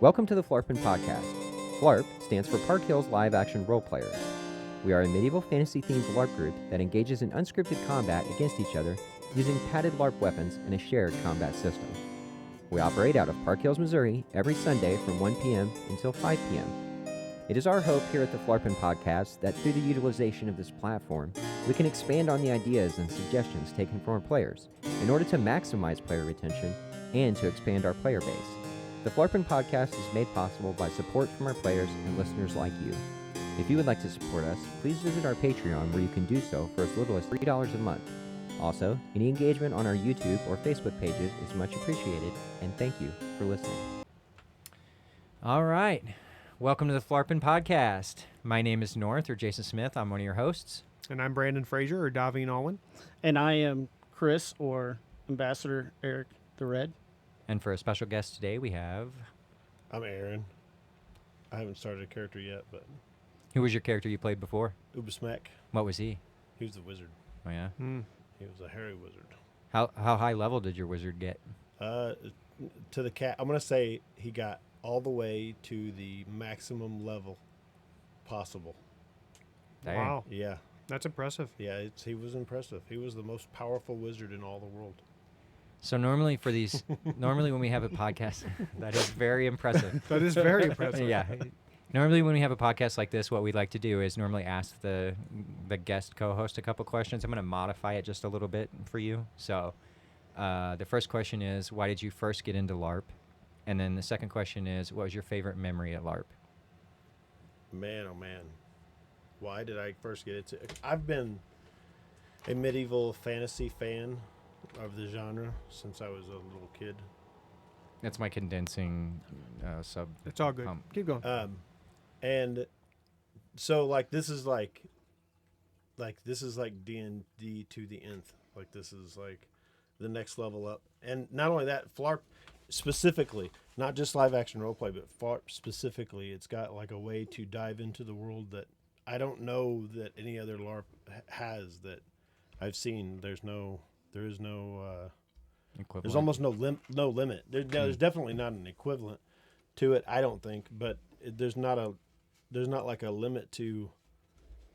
Welcome to the Phlarpin Podcast. Phlarp stands for Park Hills Live Action Role Players. We are a medieval fantasy-themed LARP group that engages in unscripted combat against each other using padded LARP weapons and a shared combat system. We operate out of Park Hills, Missouri every Sunday from 1 p.m. until 5 p.m. It is our hope here at the Phlarpin Podcast that through the utilization of this platform, we can expand on the ideas and suggestions taken from our players in order to maximize player retention and to expand our player base. The Phlarpin Podcast is made possible by support from our players and listeners like you. If you would like to support us, please visit our Patreon where you can do so for as little as $3 a month. Also, any engagement on our YouTube or Facebook pages is much appreciated, and thank you for listening. All right. Welcome to the Phlarpin Podcast. My name is North, or Jason Smith. I'm one of your hosts. And I'm Brandon Frazier, or Daveen Alwyn. And I am Chris, or Ambassador Eric the Red. And for a special guest today, we have... I'm Aaron. I haven't started a character yet, but... Who was your character you played before? Ubasmack. What was he? He was a wizard. Oh, yeah? He was a hairy wizard. How high level did your wizard get? To the cat, I'm going to say he got all the way to the maximum level possible. Dang. Wow, Yeah. that's impressive. Yeah, he was impressive. He was the most powerful wizard in all the world. So normally for these... normally when we have a podcast... that is very impressive. That is very impressive. Yeah. Normally when we have a podcast like this, what we like to do is normally ask the guest co-host a couple questions. I'm going to modify it just a little bit for you. So the first question is, why did you first get into LARP? And then the second question is, what was your favorite memory at LARP? Man, oh man. Why did I first get into it? I've been a medieval fantasy fan of the genre since I was a little kid. That's my condensing sub. It's all good. Keep going. And so like this is like D&D to the nth. Like this is like the next level up. And not only that, Phlarp specifically, not just live action role play, but Phlarp specifically, it's got like a way to dive into the world that I don't know that any other LARP has that I've seen. There is no Equivalent. there's almost no limit. There's definitely not an equivalent to it, I don't think, but there's not like a limit to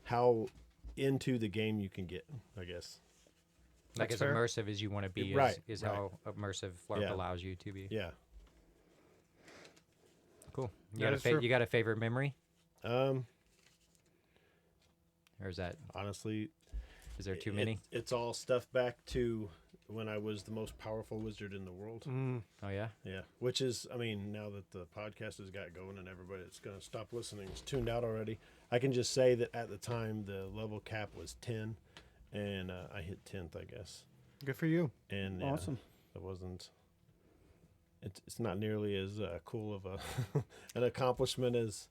how into the game you can get, I guess. Like That's as fair. immersive as you want to be Right, is right. how immersive LARP Yeah. allows you to be. Yeah. Cool. That is true. You got a favorite memory? Or is Honestly, there too many? It's all stuff back to when I was the most powerful wizard in the world. Oh, yeah? Yeah. Which is, I mean, now that the podcast has got going and everybody that's going to stop listening is tuned out already, I can just say that at the time the level cap was 10, and I hit 10th, I guess. Good for you. And Awesome. it wasn't. It's not nearly as cool of a an accomplishment as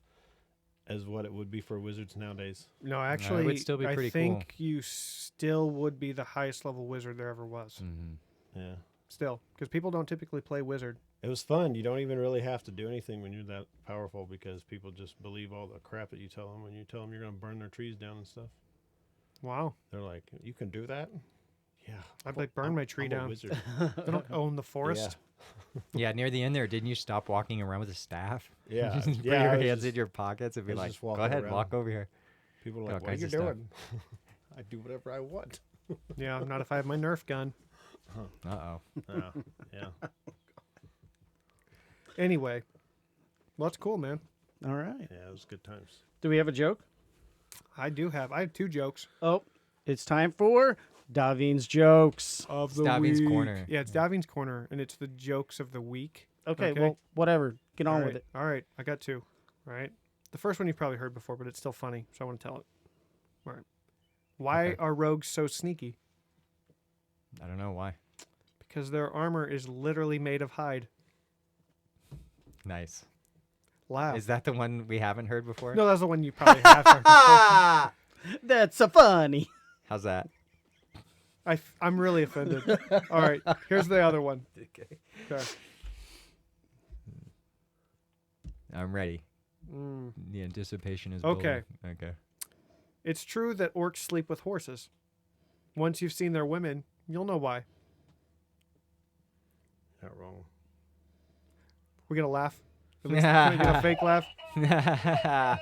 what it would be for wizards nowadays. No, actually, would still be I pretty think you still would be the highest level wizard there ever was. Mm-hmm. Yeah. Still, because people don't typically play wizard. It was fun. You don't even really have to do anything when you're that powerful because people just believe all the crap that you tell them. When you tell them you're going to burn their trees down and stuff, Wow. they're like, "You can do that?" Yeah. I'd like burn my tree I'm a down. wizard. They don't own the forest. Yeah, near the end there, didn't you stop walking around with a staff? Yeah. Just put Yeah, I your was hands just- in your pockets and be I was like, just go walking ahead, around. walk over here. People are All like, "What are kinds you of stuff. doing?" I do whatever I want. Yeah, not if I have my Nerf gun. Uh-oh. Yeah. Anyway, well, that's cool, man. All right. Yeah, it was good times. Do we have a joke? I have 2 jokes. Oh, it's time for Daveen's jokes. Of the Daveen's week. Corner. Yeah, it's Daveen's Corner, and it's the jokes of the week. Okay, Okay. well, whatever. Get on All with right, it. All right, I got 2. All right. The first one you've probably heard before, but it's still funny, so I want to tell it. All right. Why Okay. are rogues so sneaky? I don't know why. Because their armor is literally made of hide. Nice. Laugh. Is that the one we haven't heard before? No, that's the one you probably have heard before. That's so funny. How's that? I'm really offended. All right, here's the other one. Okay. I'm ready. Mm. The anticipation is Okay. building. Okay. It's true that orcs sleep with horses. Once you've seen their women, you'll know why. Not wrong. We're going to laugh. At least can I get a fake laugh?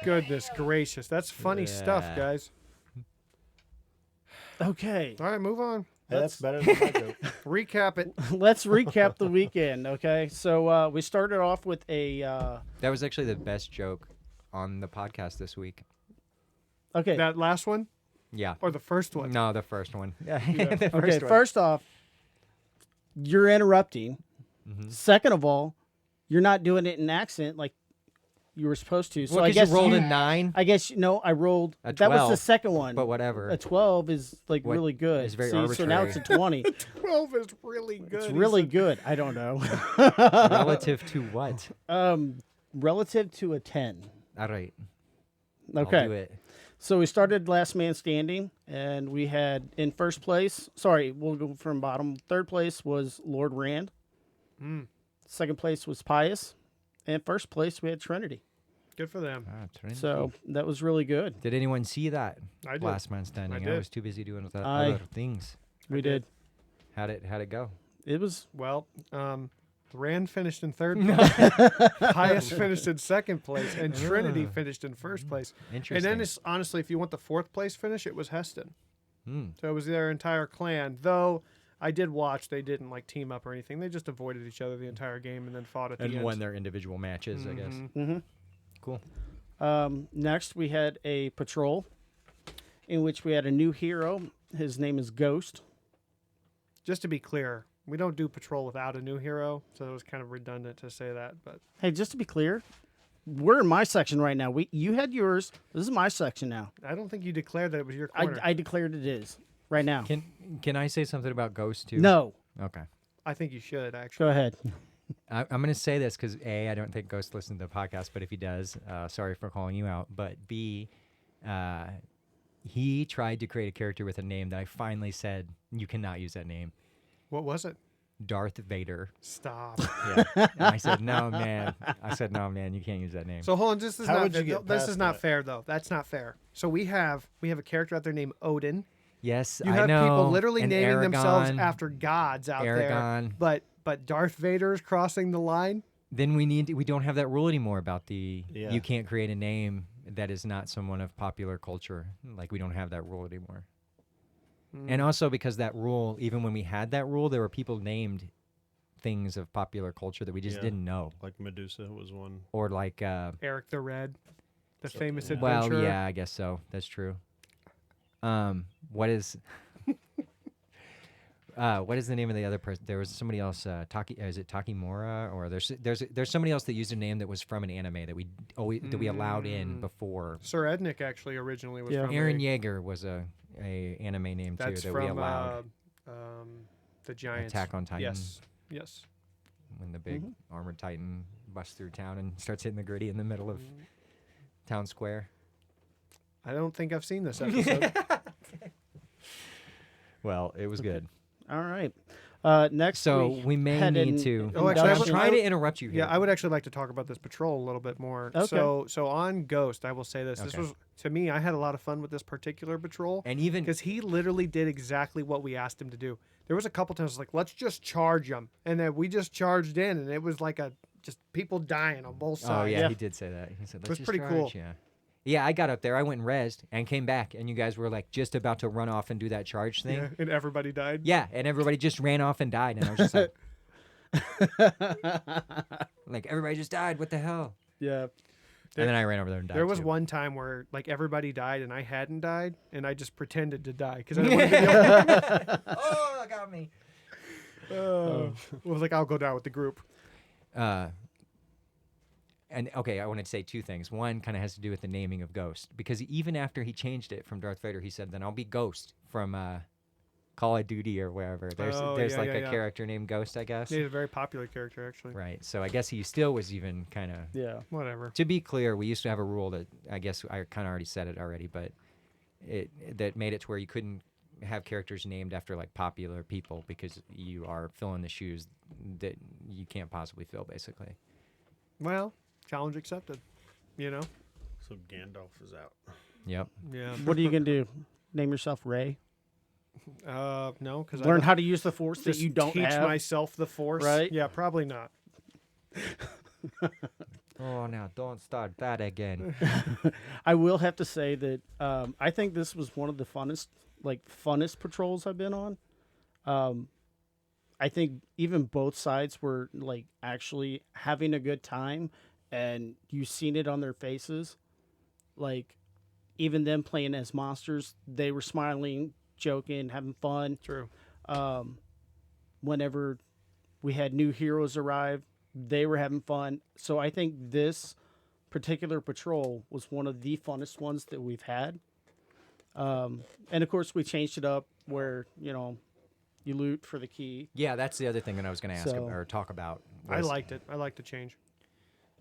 Goodness gracious. That's funny stuff, Yeah. guys. Okay. All right, move on. Hey, that's better than my joke. Recap it. Let's recap the weekend. Okay. So we started off with a. That was actually the best joke on the podcast this week. Okay. That last one Yeah. or the first one? No, the first one. Yeah. Yeah. Okay. First off, you're interrupting. Mhm. Second of all, you're not doing it in accent like you were supposed to. So Well, I 'cause guess you rolled a 9, I guess I rolled. A That was 12, the second one. but whatever. A 12 is like What really good. is very See, so now it's a 20. 12 is really good. It's he really said. good. I don't know. Relative to what? Relative to a 10. All right. I'll do Okay. it. So we started last man standing, and we had in first place. Sorry, we'll go from bottom. Third place was Lord Rand. Mm, Second place was Pius, and first place we had Trinity. good for them. So that was really good. Did anyone see that I did. last man standing? I did. was too busy doing other I- things. We did. did. How'd it go? It was Well, Rand finished in third place. Pius finished in second place, and Trinity finished in first place. And Interesting. then, it's, honestly, if you want the fourth place finish, it was Heston. Hmm. So it was their entire clan. Though I did watch, they didn't like team up or anything. They just avoided each other the entire game and then fought at the And end. won their individual matches, I guess. Mhm. mhm. Cool. Next, we had a patrol in which we had a new hero. His name is Ghost. Just to be clear, we don't do patrol without a new hero, so it was kind of redundant to say that. But Hey, just to be clear, we're in my section right now. You had yours. This is my section now. I don't think you declared that it was your corner. I declared it is right now. Can I say something about Ghost too? No, Okay. I think you should, actually. go ahead. I'm going to say this because A, I don't think Ghost listens to the podcast, but if he does, sorry for calling you out. But B, he tried to create a character with a name that I finally said you cannot use that name. What was it? Darth Vader. Stop. Yeah. And I said, no, man. You can't use that name. So hold on, this is How not would you get this past is not that? fair though. That's not fair. So we have a character out there named Odin. Yes, You I have know. people literally and naming themselves Aragon, after gods out Aragon. there. But Darth Vader is crossing the line. Then we don't have that rule anymore about Yeah. you can't create a name that is not someone of popular culture. Like, we don't have that rule anymore. And also because that rule, even when we had that rule, there were people named things of popular culture that we just Yeah. didn't know. Like Medusa was one. Or like, Eric the Red, the famous yeah. adventurer. well, yeah, I guess so. That's true. What is the name of the other person? There was somebody else. Is it Takimura? Or there's somebody else that used a name that was from an anime that we allowed in before. Sir Ednick actually originally was Yeah. from Eren a- Yeager was a anime name too That's that we from allowed. the Giants. Attack on Titan. Yes. When the big armored Titan busts through town and starts hitting the gritty in the middle of town square. I don't think I've seen this episode. Well, it was good. All right. Next, So we may had need an to. Oh, actually, I I'm would- trying to interrupt you here. Yeah, I would actually like to talk about this patrol a little bit more. Okay. So on Ghost, I will say this. This Okay. was, to me, I had a lot of fun with this particular patrol And even because he literally did exactly what we asked him to do. There was a couple times like, let's just charge them, and then we just charged in, and it was like just people dying on both oh sides. yeah, Yeah. he did say that. He said, was "Let's just pretty cool. charge." Yeah. Yeah, I got up there. I went and rezzed and came back, and you guys were like just about to run off and do that charge thing. Yeah, and everybody died. Yeah, and everybody just ran off and died, and I was just like everybody just died. What the hell? Yeah. And then I ran over there and died. There was too. one time where like everybody died and I hadn't died, and I just pretended to die because I didn't want to be the only Oh, it got me. I was like, I'll go down with the group. And okay, I want to say two things. One kind of has to do with the naming of Ghost, because even after he changed it from Darth Vader, he said, "Then I'll be Ghost from Call of Duty or wherever." There's Oh, there's yeah, like yeah, a yeah. character named Ghost, I guess. He's a very popular character, actually. Right. So I guess he still was even kind of. Yeah. Whatever. To be clear, we used to have a rule that I guess I kind of already said it already, but that made it to where you couldn't have characters named after like popular people because you are filling the shoes that you can't possibly fill, basically. Well, challenge accepted. You know? So Gandalf is out. Yep. Yeah. What are you gonna do? Name yourself Ray? No, because Learn how to use the Force that just you don't teach have. myself the Force. Right? Yeah, probably not. now, don't start that again. I will have to say that I think this was one of the funnest patrols I've been on. I think even both sides were like actually having a good time, and you've seen it on their faces. Like even them playing as monsters, they were smiling, joking, having fun. True. Whenever we had new heroes arrive, they were having fun. So I think this particular patrol was one of the funnest ones that we've had. And of course, we changed it up where, you loot for the key. Yeah, that's the other thing that I was going to ask or talk about. I liked it. I liked the change.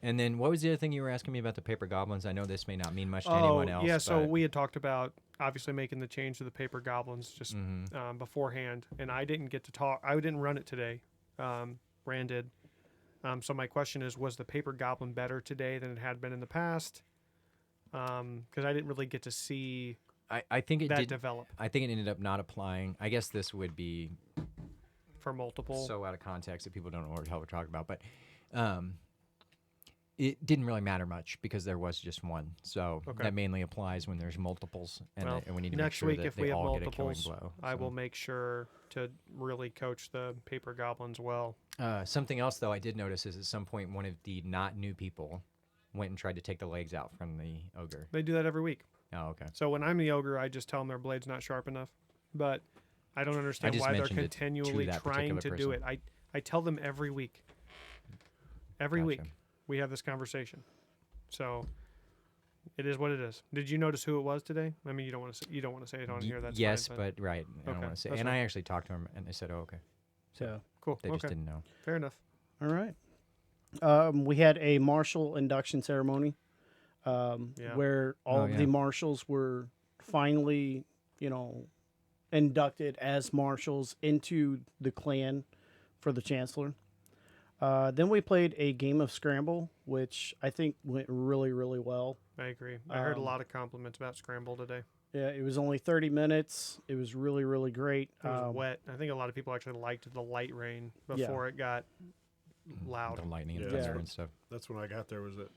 And then what was the other thing you were asking me about the paper goblins? I know this may not mean much to anyone else. Yeah, so but- we had talked about obviously making the change to the paper goblins just beforehand, and I didn't get to talk. I didn't run it today. Rand did. So my question is, was the paper goblin better today than it had been in the past? Because I didn't really get to see I think it that did develop I think it ended up not applying. I guess this would be for multiple. so out of context that people don't know what the hell we're talking about. But it didn't really matter much because there was just one. So Okay. that mainly applies when there's multiples, and, Well, and we need to make next sure week that if they we have all get a killing multiples, blow. I So- will make sure to really coach the paper goblins well. Something else, though, I did notice is at some point one of the not new people went and tried to take the legs out from the ogre. They do that every week. Oh, okay. So when I'm the ogre, I just tell them their blade's not sharp enough. But I don't understand just why they're mentioned it to continually that trying to particular do it. I tell them every week. Every week Gotcha. we have this conversation. So it is what it is. Did you notice who it was today? I mean, you don't want to say it on here. That's yes, fine, but right. I don't Okay, want to say. that's And fine. I actually talked to them, and they said, "Oh, okay." So, cool. They just Okay, didn't know. fair enough. all right. We had a marshal induction ceremony Yeah. where all Oh, of yeah. the marshals were finally, inducted as marshals into the clan for the chancellor. Then we played a game of Scramble, which I think went really, really well. I agree. I heard a Um, lot of compliments about Scramble today. Yeah, it was only 30 minutes. It was really, really great. It was wet. I think a lot of people actually liked the light rain before it got loud. The lightning and Yeah. thunder Yeah. and stuff. That's when I got there was that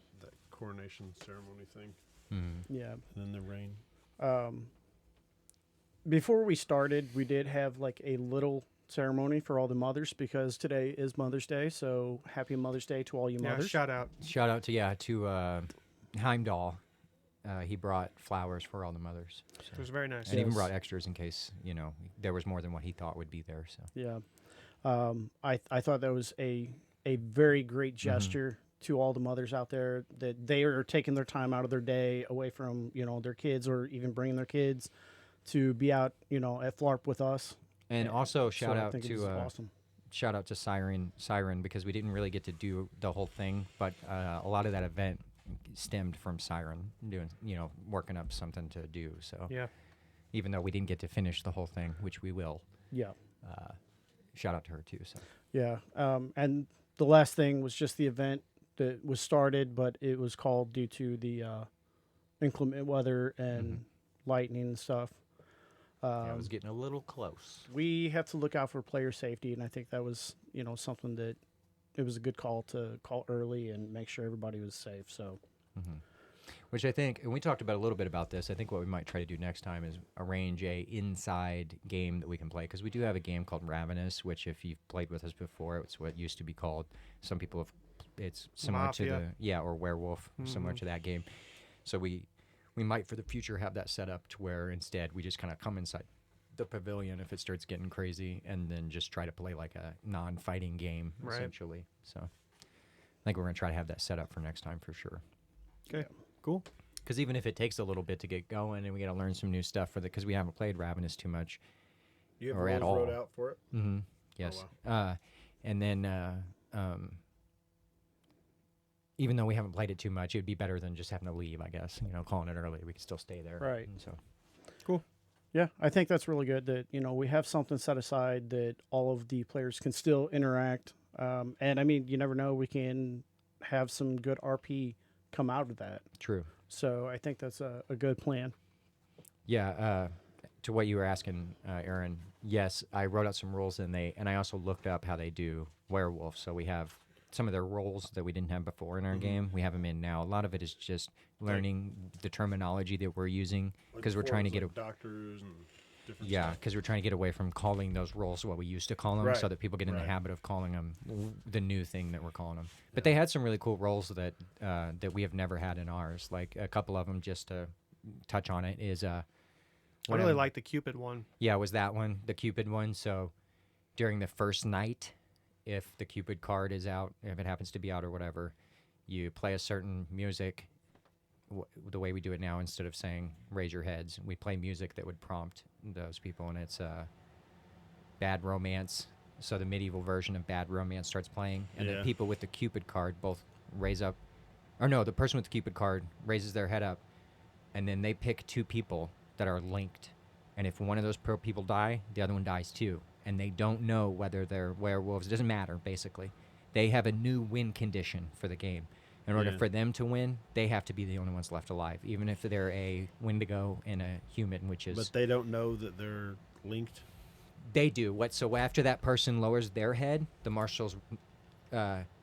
coronation ceremony thing, Yeah. and then the rain. Before we started, we did have like a little ceremony for all the mothers because today is Mother's Day. So happy Mother's Day to all you Yeah, mothers. shout out. Shout out to Heimdall. He brought flowers for all the mothers. So. It was very nice. And even Yes. brought extras in case, there was more than what he thought would be there. So Yeah. I thought that was a very great gesture to all the mothers out there that they are taking their time out of their day away from, their kids or even bringing their kids to be out, at Phlarp with us. and also So shout I out think it was to awesome. shout out to Siren because we didn't really get to do the whole thing, but a lot of that event stemmed from Siren doing, working up something to do. So Yeah. even though we didn't get to finish the whole thing, which we will, Yeah. shout out to her too. So Yeah. And the last thing was just the event that was started, but it was called due to the inclement weather and lightning and stuff. yeah, it was getting a little close. We have to look out for player safety, and I think that was, something that it was a good call to call early and make sure everybody was safe. So, Which I think, and we talked about a little bit about this. I think what we might try to do next time is arrange a inside game that we can play because we do have a game called Ravenous, which if you've played with us before, it's what used to be called. Some people have, it's similar Mafia. to or Werewolf, similar to that game. So we might for the future have that set up to where instead we just kind of come inside the pavilion if it starts getting crazy, and then just try to play like a non-fighting game Right. essentially. So I think we're gonna try to have that set up for next time for sure. Okay. Cool. Because even if it takes a little bit to get going and we got to learn some new stuff because we haven't played Ravenous too much. You have Or at rules wrote all. out for it. Mm-hmm. Yes. And then even though we haven't played it too much, it'd be better than just having to leave, I guess. Calling it early. We could still stay there. Right. And so yeah, I think that's really good that, we have something set aside that all of the players can still interact. And I mean, you never know, we can have some good RP come out of that. true. So I think that's a good plan. Yeah. To what you were asking, Aaron, yes, I wrote out some rules and I also looked up how they do werewolf. So we have some of their roles that we didn't have before in our game. We have them in now. A lot of it is just learning the terminology that we're using because we're trying to get doctors and different yeah, stuff. because we're trying to get away from calling those roles what we used to call them, Right. so that people get in the Right. habit of calling them the new thing that we're calling them. But they had some really cool roles that that we have never had in ours. Like a couple of them, just to touch on it, is I one of really them- like the Cupid one. Yeah, it was that one, the Cupid one. So during the first night, if the Cupid card is out, if it happens to be out or whatever, you play a certain music. The way we do it now, instead of saying raise your heads, we play music that would prompt those people, and it's Bad Romance. So the medieval version of Bad Romance starts playing, and the Yeah. people with the Cupid card both raise up, or no, the person with the Cupid card raises their head up, and then they pick two people that are linked, and if one of those people die, the other one dies too, and they don't know whether they're werewolves. It doesn't matter, basically. They have a new win condition for the game. In order Yeah. for them to win, they have to be the only ones left alive, even if they're a Wendigo and a human, which is... But they don't know that they're linked. They do. So after that person lowers their head, the marshals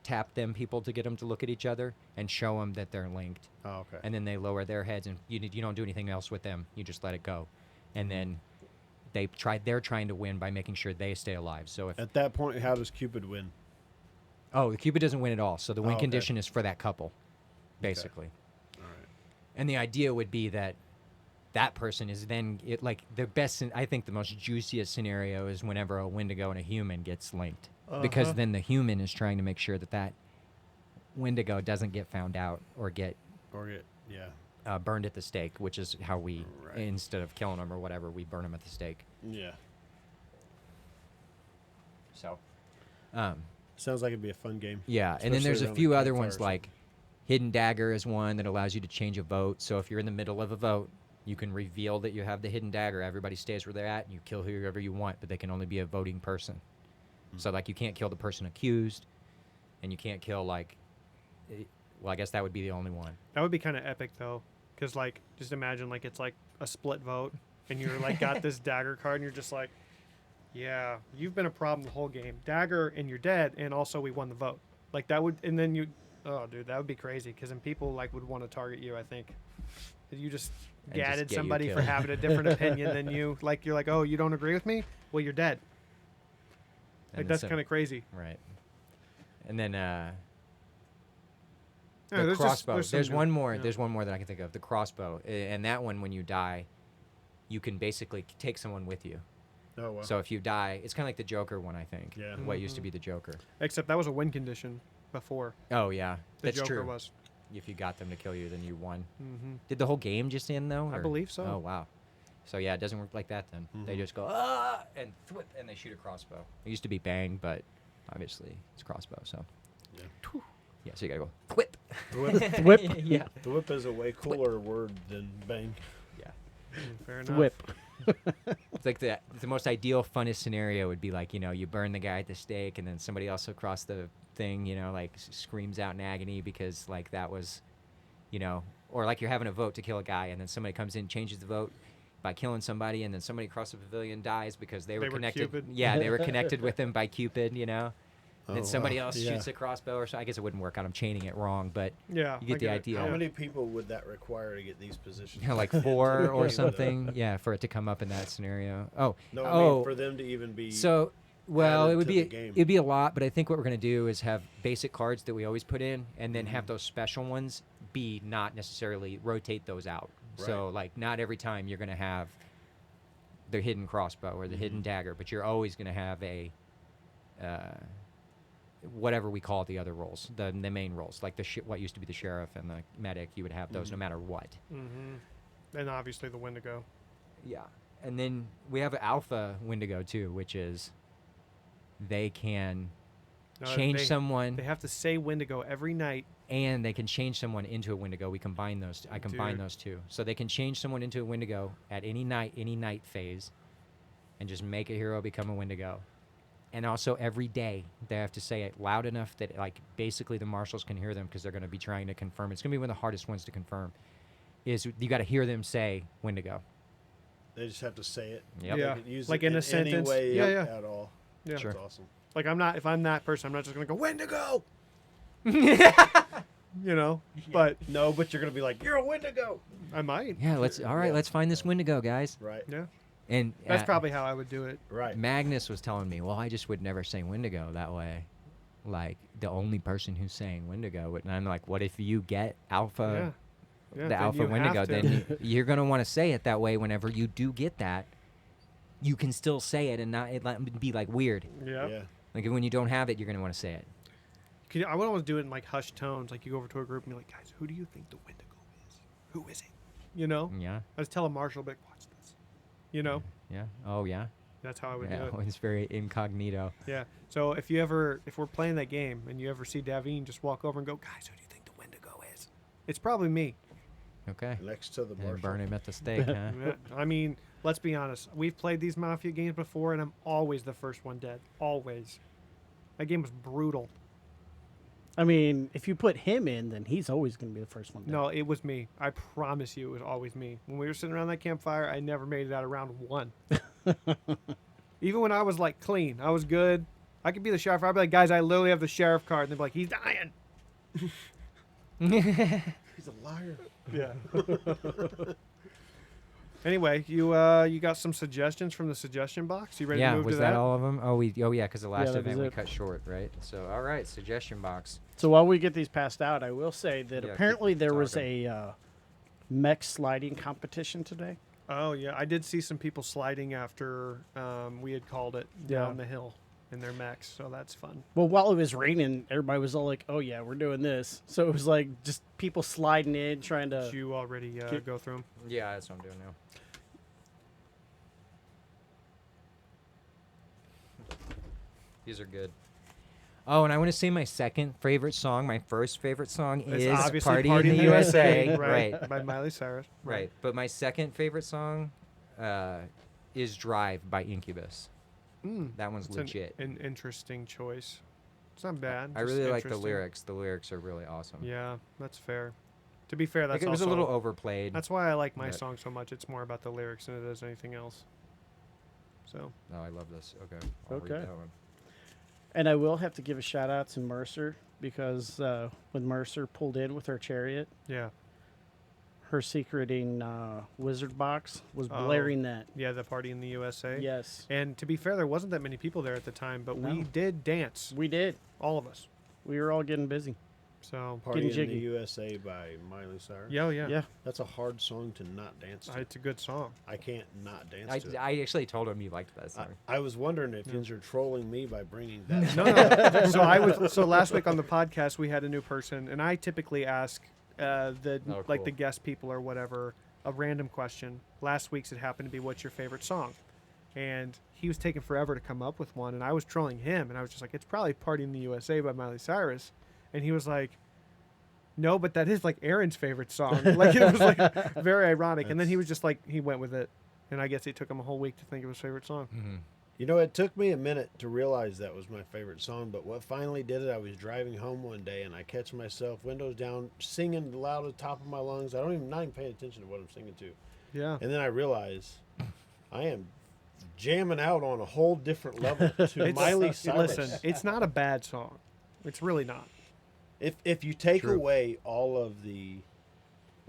tap them people to get them to look at each other and show them that they're linked. Oh, okay. And then they lower their heads, and you don't do anything else with them. You just let it go. And then they're trying to win by making sure they stay alive. So if At that point, how does Cupid win? the Cupid doesn't win at all. So the win Oh, okay. condition is for that couple, basically. All right. And the idea would be that that person is then the best. I think the most juiciest scenario is whenever a Wendigo and a human gets linked, because then the human is trying to make sure that Wendigo doesn't get found out or get burned at the stake, which is how we, Right. instead of killing them or whatever, we burn them at the stake. Yeah. So, Sounds like it'd be a fun game. yeah, and then Especially there's a around few the other campfire ones or like Hidden Dagger is one that allows you to change a vote. So if you're in the middle of a vote, you can reveal that you have the Hidden Dagger. Everybody stays where they're at, and you kill whoever you want, but they can only be a voting person. So like you can't kill the person accused, and you can't kill well, I guess that would be the only one. That would be kind of epic though, because like just imagine like it's like a split vote, and you're like got this dagger card, and you're just like, yeah, you've been a problem the whole game. Dagger, and you're dead, and also we won the vote. Like that would, and then oh dude, that would be crazy, because then people like would want to target you. I think you just And just gadded get you somebody for killed. having a different opinion than you. Like you're like, oh, you don't agree with me? Well, you're dead. And Like then that's kind of crazy. right. And then Yeah, the there's just- crossbow. there's some There's good- one more. yeah. There's one more that I can think of. The crossbow, and that one, when you die, you can basically take someone with you. Oh, wow. So if you die, it's kind of like the Joker one, I think. Yeah. What used to Mhm. be the Joker. Except that was a win condition before Oh yeah, the that's Joker true. was. If you got them to kill you, then you won. Mm-hmm. Did the whole game just end though? I or- believe so. Oh wow. So yeah, it doesn't work like that then. They Mhm. just go and thwip, and they shoot a crossbow. It used to be bang, but obviously it's crossbow. So Yeah. yeah, so you gotta go thwip. The Whip. yeah. whip is a way cooler word than bang. Yeah. Fair enough. Whip. It's like the most ideal, funnest scenario would be like, you burn the guy at the stake, and then somebody else across the thing, like screams out in agony because like that was, or like you're having a vote to kill a guy, and then somebody comes in, changes the vote by killing somebody, and then somebody across the pavilion dies because they were connected. Cupid. Yeah, they were connected with him by Cupid, And then Oh, somebody wow. else Yeah. shoots a crossbow, or so. I guess it wouldn't work out. I'm chaining it wrong, but Yeah. You get I the it. idea. How Yeah. many people would that require to get these positions? like 4 Yeah, or but, something. Yeah, for it to come up in that scenario. Oh, No, I oh. mean for them to even be. So, well, added it would to be the game. it'd be a lot, but I think what we're gonna do is have basic cards that we always put in, and then Mm-hmm. have those special ones be not necessarily rotate those out. So, Right. like, not every time you're gonna have the hidden crossbow or the hidden Mhm. dagger, but you're always gonna have a whatever we call it, the other roles, the main roles, like what used to be the sheriff and the medic. You would have those no Mhm. matter what. Mm-hmm. And obviously the Wendigo. Yeah. And then we have Alpha Wendigo too, which is they can No, change they- someone, They have to say Wendigo every night. and they can change someone into a Wendigo. We combine those. I combine Dude. those two. So they can change someone into a Wendigo at any night phase, and just make a hero become a Wendigo. And also every day they have to say it loud enough that like basically the marshals can hear them, because they're going to be trying to confirm. It's going to be one of the hardest ones to confirm. Is you got to hear them say Wendigo. They just have to say it. Yep. Yeah. They could use Like it in a any sentence. way Yeah, yeah. at all. Yeah. Sure. That's awesome. Like if I'm that person, I'm not just gonna go Wendigo. You know, but No, but you're gonna be like, you're a Wendigo. I might. Yeah, let's find this Wendigo, guys. Right. Yeah, And that's probably how I would do it. Right. Magnus was telling me, well, I just would never say Wendigo that way. Like, the only person who's saying Wendigo. And I'm like, what if you get Alpha, Yeah, the then Alpha you have Wendigo? to. Then you're going to want to say it that way whenever you do get that. You can still say it and not it be, like, weird. Yeah. Yeah. Like, when you don't have it, you're going to want to say it. I would always do it in like hushed tones. Like you go over to a group and you're like, guys, who do you think the Wendigo is? Who is it? You know? Yeah? I just tell a marshal, like, watch this. You know? Yeah? Oh, yeah? That's how I would Yeah, do it. it's very incognito. Yeah. So if we're playing that game and you ever see Daveen, just walk over and go, guys, who do you think the Wendigo is? It's probably me. Okay. Next to the Yeah, marshal. burn him at the stake, huh? Yeah. I mean, let's be honest. We've played these Mafia games before, and I'm always the first one dead. Always. That game was brutal. I mean, if you put him in, then he's always going to be the first one. Dead. No, it was me. I promise you, it was always me. When we were sitting around that campfire, I never made it out of round one. Even when I was like clean, I was good. I could be the sheriff. I'd be like, guys, I literally have the sheriff card, and they'd be like, he's dying. He's a liar. Yeah. Anyway, you got some suggestions from the suggestion box? You ready to move was to that all of them? Oh, yeah, because the last that event was we it. cut short, right? So, all right, suggestion box. So while we get these passed out, I will say that Yeah, apparently keep there was talking. a mech sliding competition today. Oh, yeah. I did see some people sliding after we had called it down the hill in their mechs, so that's fun. Well, while it was raining, everybody was all like, "Oh yeah, we're doing this." So it was like just people sliding in, trying Did to. you already go through them? Yeah, that's what I'm doing now. These are good. Oh, and I want to say my second favorite song. My first favorite song It's is obviously Party in the USA. Right. By Miley Cyrus. Right. But my second favorite song is Drive by Incubus. Mm, That one's it's legit. an interesting choice. It's not bad. I just really like the interesting. lyrics. The lyrics are really awesome. Yeah, that's fair. To be fair, that's Like, it was a also- little overplayed. That's why I like my but- song so much. It's more about the lyrics than it is anything else. So Oh, I love this. Okay. I'll read Okay. that one. And I will have to give a shout out to Mercer because when Mercer pulled in with her chariot, yeah, her secreting wizard box was Oh. blaring that. yeah, the party in the USA. Yes, And to be fair, there wasn't that many people there at the time, but we No. did dance, we did. all of us. We were all getting busy. So Party in the jiggy. USA by Miley Cyrus. yeah, yeah, Yeah. That's a hard song to not dance to. It's a good song. I can't not dance to it. I actually told him you liked that I, song. I was wondering if you're trolling me by bringing that. No, no. So last week on the podcast we had a new person, and I typically ask the Oh, like cool. the guest people or whatever a random question. Last week's it happened to be, "What's your favorite song?" And he was taking forever to come up with one, and I was trolling him, and I was just like, "It's probably Party in the USA by Miley Cyrus," and he was like, "No, but that is like Aaron's favorite song." Like it was like very ironic, and then he was just like he went with it, and I guess it took him a whole week to think of his favorite song. Mm-hmm. You know, it took me a minute to realize that was my favorite song, but what finally did it, I was driving home one day and I catch myself, windows down, singing loud at the top of my lungs. I not even paying attention to what I'm singing to. Yeah. And then I realize I am jamming out on a whole different level to Miley Cyrus. Listen, it's not a bad song. It's really not. If you take True. away all of the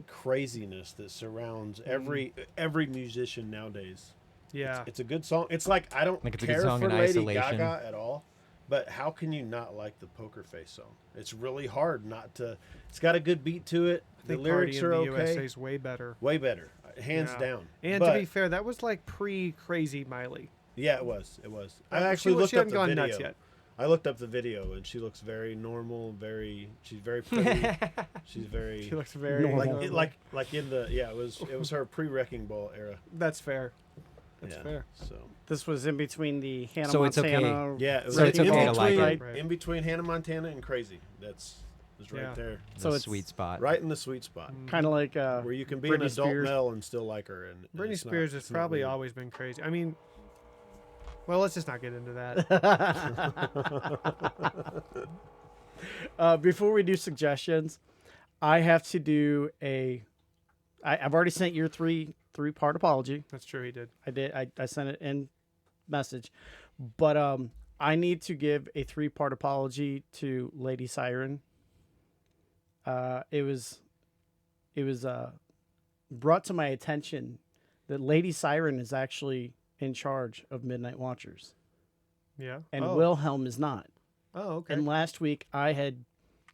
craziness that surrounds every musician nowadays, Yeah. it's a good song. It's like I don't Like, it's a good care song for in Lady isolation. Gaga at all, but how can you not like the Poker Face song? It's really hard not to. It's got a good beat to it. I The think lyrics Party are in the okay. USA is way better. Way better, hands Yeah. down. And But- to be fair, that was like pre-crazy Miley. yeah, it was. It was. I She actually was- looked she up hadn't the gone video. nuts yet. I looked up the video, and she looks very normal. She's very pretty. She's very. She looks very Normal. like in the it was her pre-Wrecking Ball era. That's fair. That's yeah. fair. So This was in between the Hannah So it's okay. Montana. yeah, it was So it's in okay to like between, it. Right. in between Hannah Montana and Crazy. That's right Yeah. there, So The it's sweet spot. right in the sweet spot Kind of like where you can be Britney an adult Spears. male and still like her. And Britney it's not- Spears has it's not probably weird. always been crazy. I mean, well, let's just not get into that. before we do suggestions, I have to do I've already sent your three-part apology. That's true. He did. I did. I sent it in message, but I need to give a 3-part apology to Lady Siren it was brought to my attention that Lady Siren is actually in charge of Midnight Watchers, Yeah. and Wilhelm is not. Oh, okay. And last week I had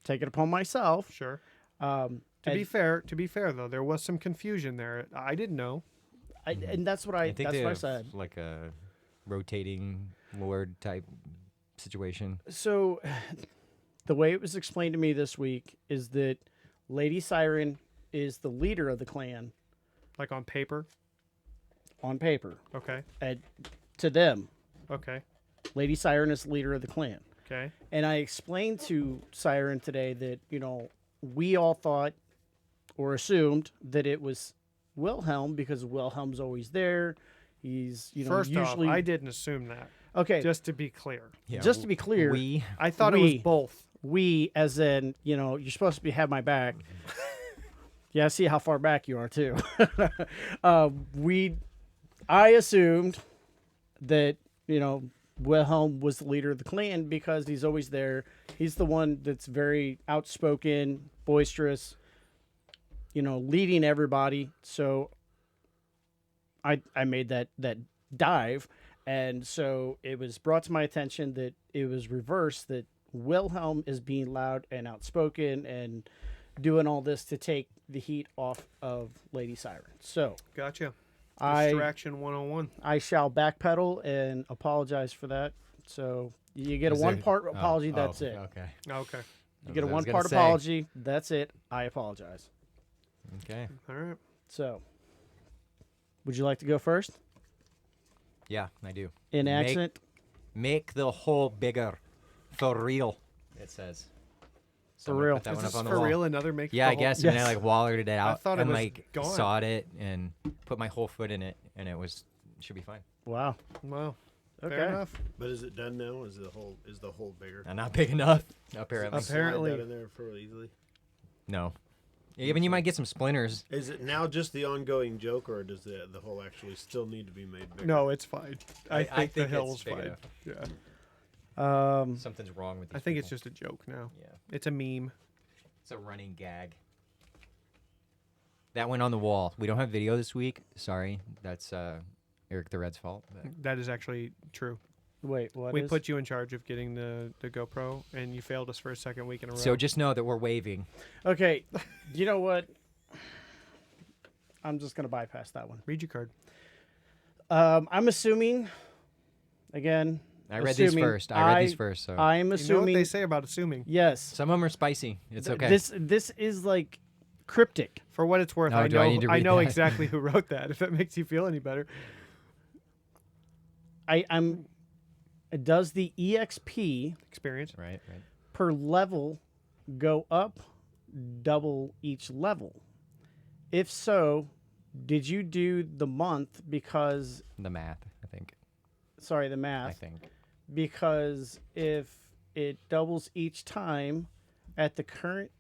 taken upon myself. Sure. To To be fair though, there was some confusion there. I didn't know. and that's what I think that's they what I have said. like a rotating lord type situation. So, the way it was explained to me this week is that Lady Siren is the leader of the clan Like on paper. on paper. Okay. And to them, Okay. Lady Siren is the leader of the clan. Okay. And I explained to Siren today that, we all thought or assumed that it was Wilhelm because Wilhelm's always there. He's, First usually. off, I didn't assume that. Okay. Just to be clear. Yeah, Just to be clear, I thought it was both. we, as in, you're supposed to have my back. Yeah, I see how far back you are too. I assumed that, Wilhelm was the leader of the clan because he's always there. He's the one that's very outspoken, boisterous, leading everybody. So I made that dive. And so it was brought to my attention that it was reversed, that Wilhelm is being loud and outspoken and doing all this to take the heat off of Lady Siren. So Gotcha. I Distraction 101. shall backpedal and apologize for that. So you get a Is there- one-part apology. oh, That's it. Okay. Okay. You get a I was gonna one-part say. apology. That's it. I apologize. Okay. All right. So, would you like to go first? Yeah, I do. In Make- accent? Make the hole bigger. For real, it says. Someone real. Put that Is one this up on the for wall. real? Another make? Yeah, the I whole- guess. And Yes. I like wallered it out thought it and was like gone. sawed it and put my whole foot in it, and it should be fine. Wow. Wow. Okay. Fair enough. But is it done now? Is the hole bigger? And not big enough, apparently. Apparently. Slide that in there for easily. No. Yeah, I mean, you might get some splinters. Is it now just the ongoing joke, or does the hole actually still need to be made bigger? No, it's fine. I I think the think hill's it's big fine. enough. Yeah. Something's wrong with these I think it's people. just a joke now. Yeah. It's a meme. It's a running gag. That went on the wall. We don't have video this week. Sorry. That's Eric the Red's fault. But That is actually true. Wait, what We is? put you in charge of getting the GoPro, and you failed us for a second week in a row. So just know that we're waving. Okay. You know what? I'm just going to bypass that one. Read your card. I'm assuming, again, I read these assuming first. I read these first. So I'm You know what assuming. they say about assuming. Yes. some of them are spicy. It's okay. This is like cryptic. For what it's worth, Oh, I do I know need to I read know that? exactly who wrote that. If that makes you feel any better. I'm. Does the EXP Experience. right. per level go up double each level? If so, did you do the month because The math, I think. sorry, the I math? think. Because if it doubles each time at the current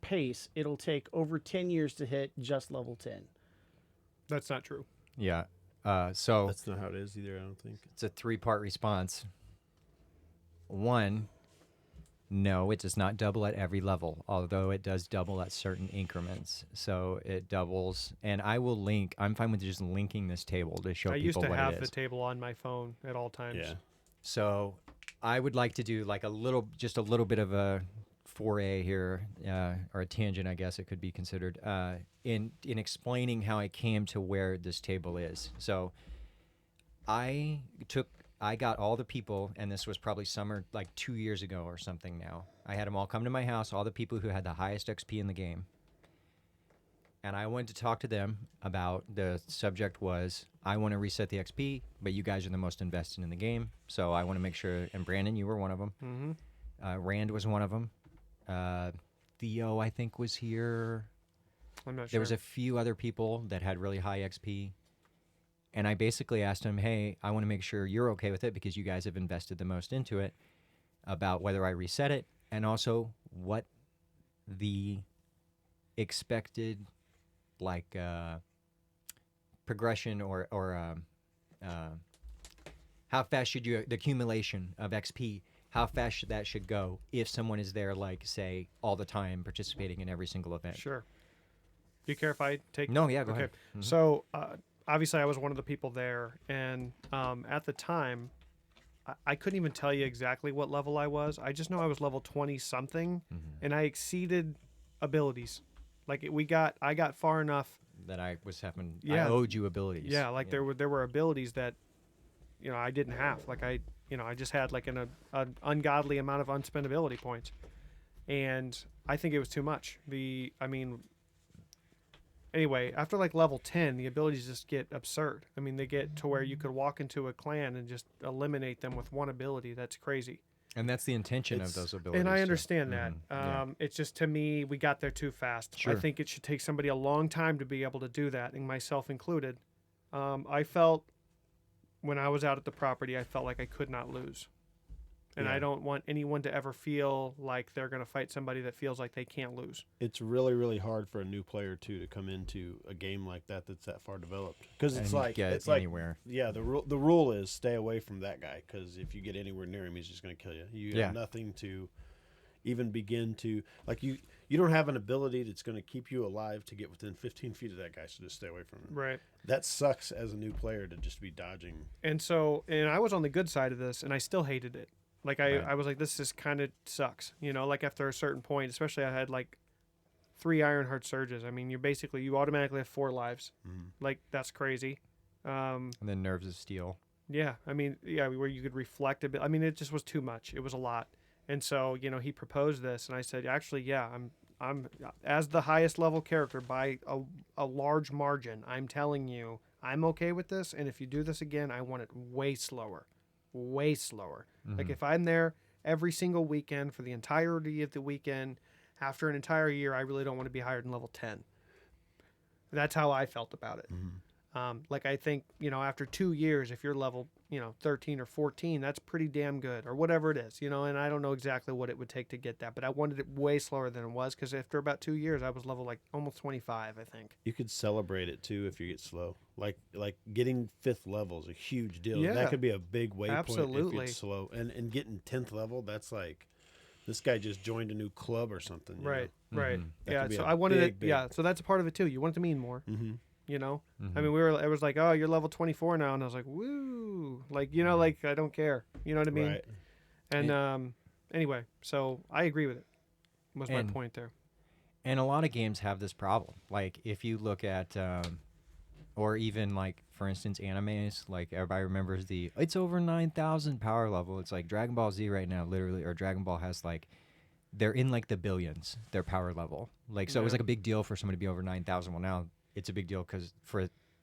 pace, it'll take over 10 years to hit just level 10. That's not true. Yeah. So That's not how it is either, I don't think. it's a three-part response. One, no, it does not double at every level, although it does double at certain increments. So it doubles, and I will link. I'm fine with just linking this table to show I used people to what have it the is. table on my phone at all times. Yeah. So I would like to do like just a little bit of a foray here, or a tangent, I guess it could be considered, in explaining how I came to where this table is. So I got all the people, and this was probably summer, like 2 years ago or something now. I had them all come to my house, all the people who had the highest XP in the game. And I wanted to talk to them about the subject was, I want to reset the XP, but you guys are the most invested in the game. So I want to make sure, and Brandon, you were one of them. Mm-hmm. Rand was one of them. Theo, I think, was here. I'm not sure. There was a few other people that had really high XP. And I basically asked him, hey, I want to make sure you're okay with it because you guys have invested the most into it, about whether I reset it, and also what the expected, like, progression or how fast should you, the accumulation of XP how fast should go if someone is there, like, say, all the time, participating in every single event. Sure. Do you care if I take? No, yeah, go ahead. Mhm. So obviously, I was one of the people there, and at the time, I couldn't even tell you exactly what level I was. I just know I was level 20 something, and I exceeded abilities. Like I got far enough That I was having, Yeah. I owed you abilities. Yeah, like there were abilities that, I didn't have. Like I just had like an ungodly amount of unspent ability points, and I think it was too much. Anyway, after like level 10, the abilities just get absurd. I mean, they get to where you could walk into a clan and just eliminate them with one ability. That's crazy. And that's the intention of those abilities. And I too. understand that. Yeah. It's just, to me, we got there too fast. Sure. I think it should take somebody a long time to be able to do that, and myself included. I felt, when I was out at the property, I felt like I could not lose. And Yeah. I don't want anyone to ever feel like they're going to fight somebody that feels like they can't lose. It's really, really hard for a new player too to come into a game like that's that far developed, because it's And like get anywhere. yeah, the rule is stay away from that guy, because if you get anywhere near him, he's just going to kill you. You have nothing to even begin to, like, you don't have an ability that's going to keep you alive to get within 15 feet of that guy, so just stay away from him. Right. That sucks as a new player to just be dodging. And I was on the good side of this, and I still hated it. Like I was like, this just kind of sucks, like after a certain point, especially I had like 3 Ironheart surges. I mean, you automatically have 4 lives. Like, that's crazy. And then Nerves of Steel. Yeah. I mean, yeah, where you could reflect a bit. I mean, it just was too much. It was a lot. And so, he proposed this, and I said, actually, yeah, I'm as the highest level character by a large margin. I'm telling you, I'm okay with this. And if you do this again, I want it way slower. Way slower. Like, if I'm there every single weekend for the entirety of the weekend after an entire year, I really don't want to be higher than level 10. That's how I felt about it. Like, I think, after 2 years, if you're level, 13 or 14, that's pretty damn good, or whatever it is, and I don't know exactly what it would take to get that, but I wanted it way slower than it was, because after about 2 years, I was level like almost 25, I think. You could celebrate it too if you get slow. Like getting 5th level is a huge deal. Yeah. That could be a big waypoint if Absolutely. it's slow. And getting 10th level, that's like, this guy just joined a new club or something. you Right, know? right. That Yeah, could be so a I wanted it. big- Yeah, so that's a part of it too. You want it to mean more. Mhm. I mean, it was like, oh, you're level 24 now, and I was like, woo, like, like, I don't care. You know what I mean? Right. And anyway, so I agree with it. Was my And- point there? And a lot of games have this problem. Like, if you look at, or even, like, for instance, animes, like, everybody remembers it's over 9,000 power level. It's like Dragon Ball Z right now, literally, or Dragon Ball has, like, they're in, like, the billions, their power level. Like, so it was, Yeah. like, a big deal for somebody to be over 9,000. Well, now it's a big deal because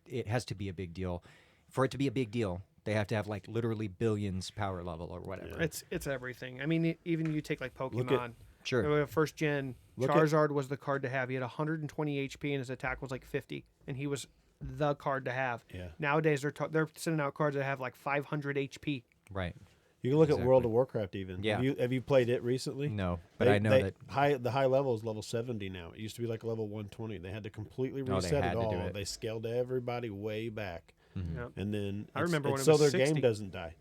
it has to be a big deal. For it to be a big deal, they have to have, like, literally billions power level or whatever. Yeah. It's everything. I mean, even you take like Pokemon. Sure. First gen, Look at- Charizard was the card to have. He had 120 HP and his attack was like 50, and he was the card to have. Yeah. Nowadays they're sending out cards that have like 500 HP. Right. You can look at World Exactly. of Warcraft even. Yeah. Have you played it recently? No, but I know that. the high level is level 70 now. It used to be like level 120. They had to completely they reset had it to do all. it. They scaled everybody way back, Yep. and then I remember when it so was their 60. game doesn't die.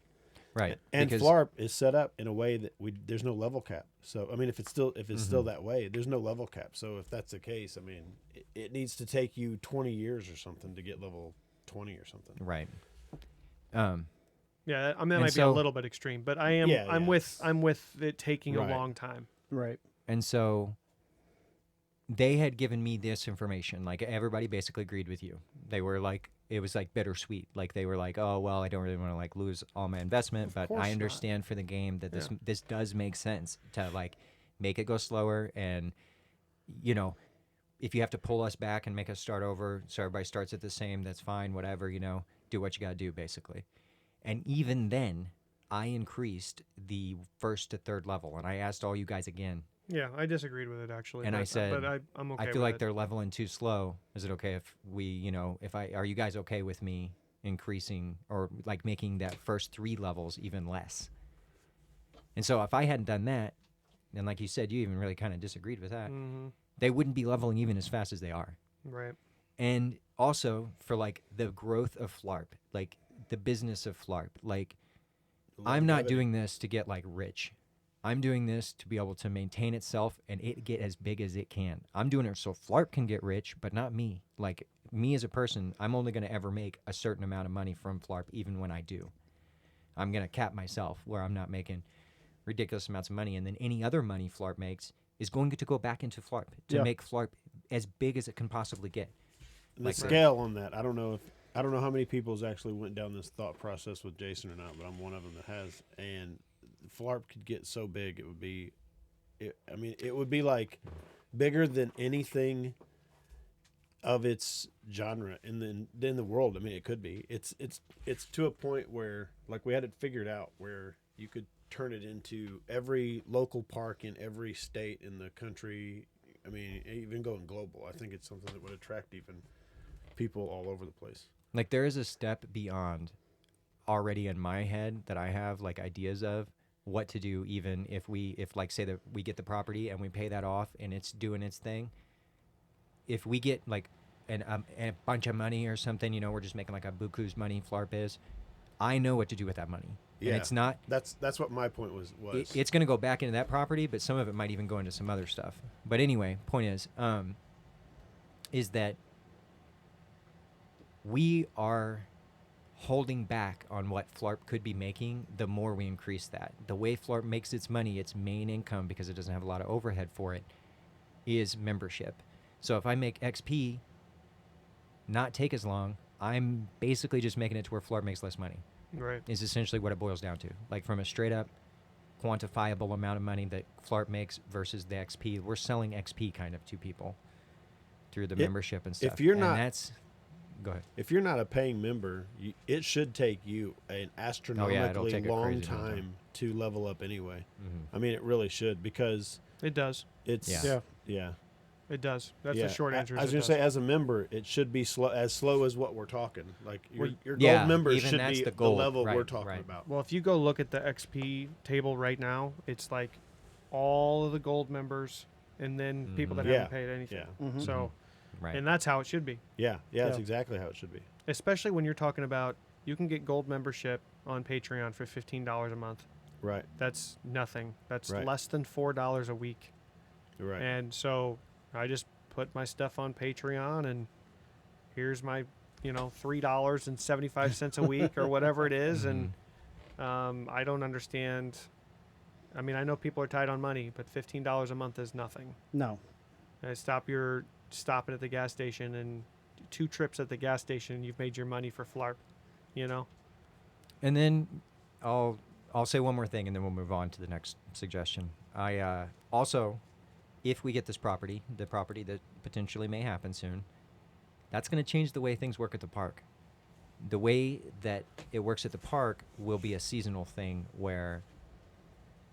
Right. And because, Phlarp is set up in a way that there's no level cap. So I mean, if it's still that way, there's no level cap. So if that's the case, I mean, it needs to take you 20 years or something to get level 20 or something. Right. Yeah, I mean, that And might be a so- little bit extreme, but I'm Yeah. with it taking Right. a long time. Right. And so they had given me this information. Like, everybody basically agreed with you. They were like, it was like bittersweet. Like, they were like, oh, well, I don't really want to, like, lose all my investment, but course I not. understand for the game that this does make sense to, like, make it go slower. And, if you have to pull us back and make us start over so everybody starts at the same, that's fine, whatever, do what you got to do, basically. And even then, I increased the 1st to 3rd level, and I asked all you guys again. Yeah, I disagreed with it actually. And but, I said, but I'm okay. I feel with like it. they're leveling too slow. Is it okay if we, are you guys okay with me increasing or, like, making that first 3 levels even less? And so if I hadn't done that, and like you said, you even really kind of disagreed with that, they wouldn't be leveling even as fast as they are. Right. And also for, like, the growth of Phlarp, like the business of Phlarp, like, I'm not longevity. doing this to get like rich. I'm doing this to be able to maintain itself and it get as big as it can. I'm doing it so Phlarp can get rich, but not me. Like me as a person, I'm only going to ever make a certain amount of money from Phlarp, even when I do. I'm going to cap myself where I'm not making ridiculous amounts of money, and then any other money Phlarp makes is going to go back into Phlarp to Yeah. make Phlarp as big as it can possibly get. The Like scale on that, I don't know how many people's actually went down this thought process with Jason or not, but I'm one of them that has. And Phlarp could get so big, it would be like bigger than anything of its genre in the world. I mean, it could be. It's to a point where like we had it figured out where you could turn it into every local park in every state in the country. I mean, even going global. I think it's something that would attract even people all over the place. Like there is a step beyond already in my head that I have like ideas of what to do, even if like say that we get the property and we pay that off and it's doing its thing. If we get like a bunch of money or something, you know, we're just making like a buku's money, Phlarp is. I know what to do with that money. Yeah, And it's not. That's what my point was. It's going to go back into that property, but some of it might even go into some other stuff. But anyway, point is that we are holding back on what Phlarp could be making the more we increase that. The way Phlarp makes its money, its main income, because it doesn't have a lot of overhead for it, is membership. So if I make XP not take as long, I'm basically just making it to where Phlarp makes less money. Right. Is essentially what it boils down to. Like from a straight up quantifiable amount of money that Phlarp makes versus the XP, we're selling XP kind of to people through the membership and stuff. If you're and not, that's, go ahead. If you're not a paying member, it should take you an astronomically take a long crazy long time time. to level up anyway. Mm-hmm. I mean, it really should, because It does. it's Yeah. yeah. It does. That's Yeah. the short answer. I was is it going to say, does. as a member, it should be slow as what we're talking. Like your gold Yeah, members even should that's be the the gold. level we're Right, talking right. about. Well, if you go look at the XP table right now, it's like all of the gold members and then people that Mhm. haven't paid anything. Yeah, Mhm. So, Right. and that's how it should be. yeah, that's Yeah. exactly how it should be. Especially when you're talking about you can get gold membership on Patreon for $15 a month. Right, That's nothing. That's Right. less than $4 a week. right. And so I just put my stuff on Patreon and here's my, $3.75 a week or whatever it is. And I don't understand. I mean, I know people are tight on money, but $15 a month is nothing. No. And stopping at the gas station and 2 trips at the gas station, you've made your money for Phlarp, And then I'll say one more thing, and then we'll move on to the next suggestion. I also, if we get this property, the property that potentially may happen soon, that's going to change the way things work at the park. The way that it works at the park will be a seasonal thing where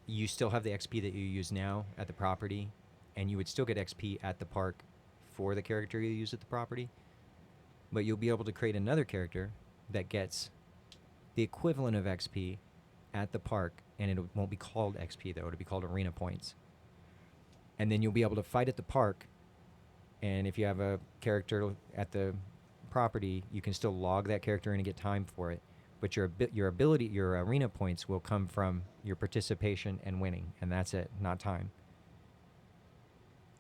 you still have the XP that you use now at the property, and you would still get XP at the park for the character you use at the property, but you'll be able to create another character that gets the equivalent of XP at the park, and it won't be called XP though, it'll be called arena points. And then you'll be able to fight at the park, and if you have a character at the property, you can still log that character in and get time for it, but your arena points will come from your participation and winning, and that's it, not time.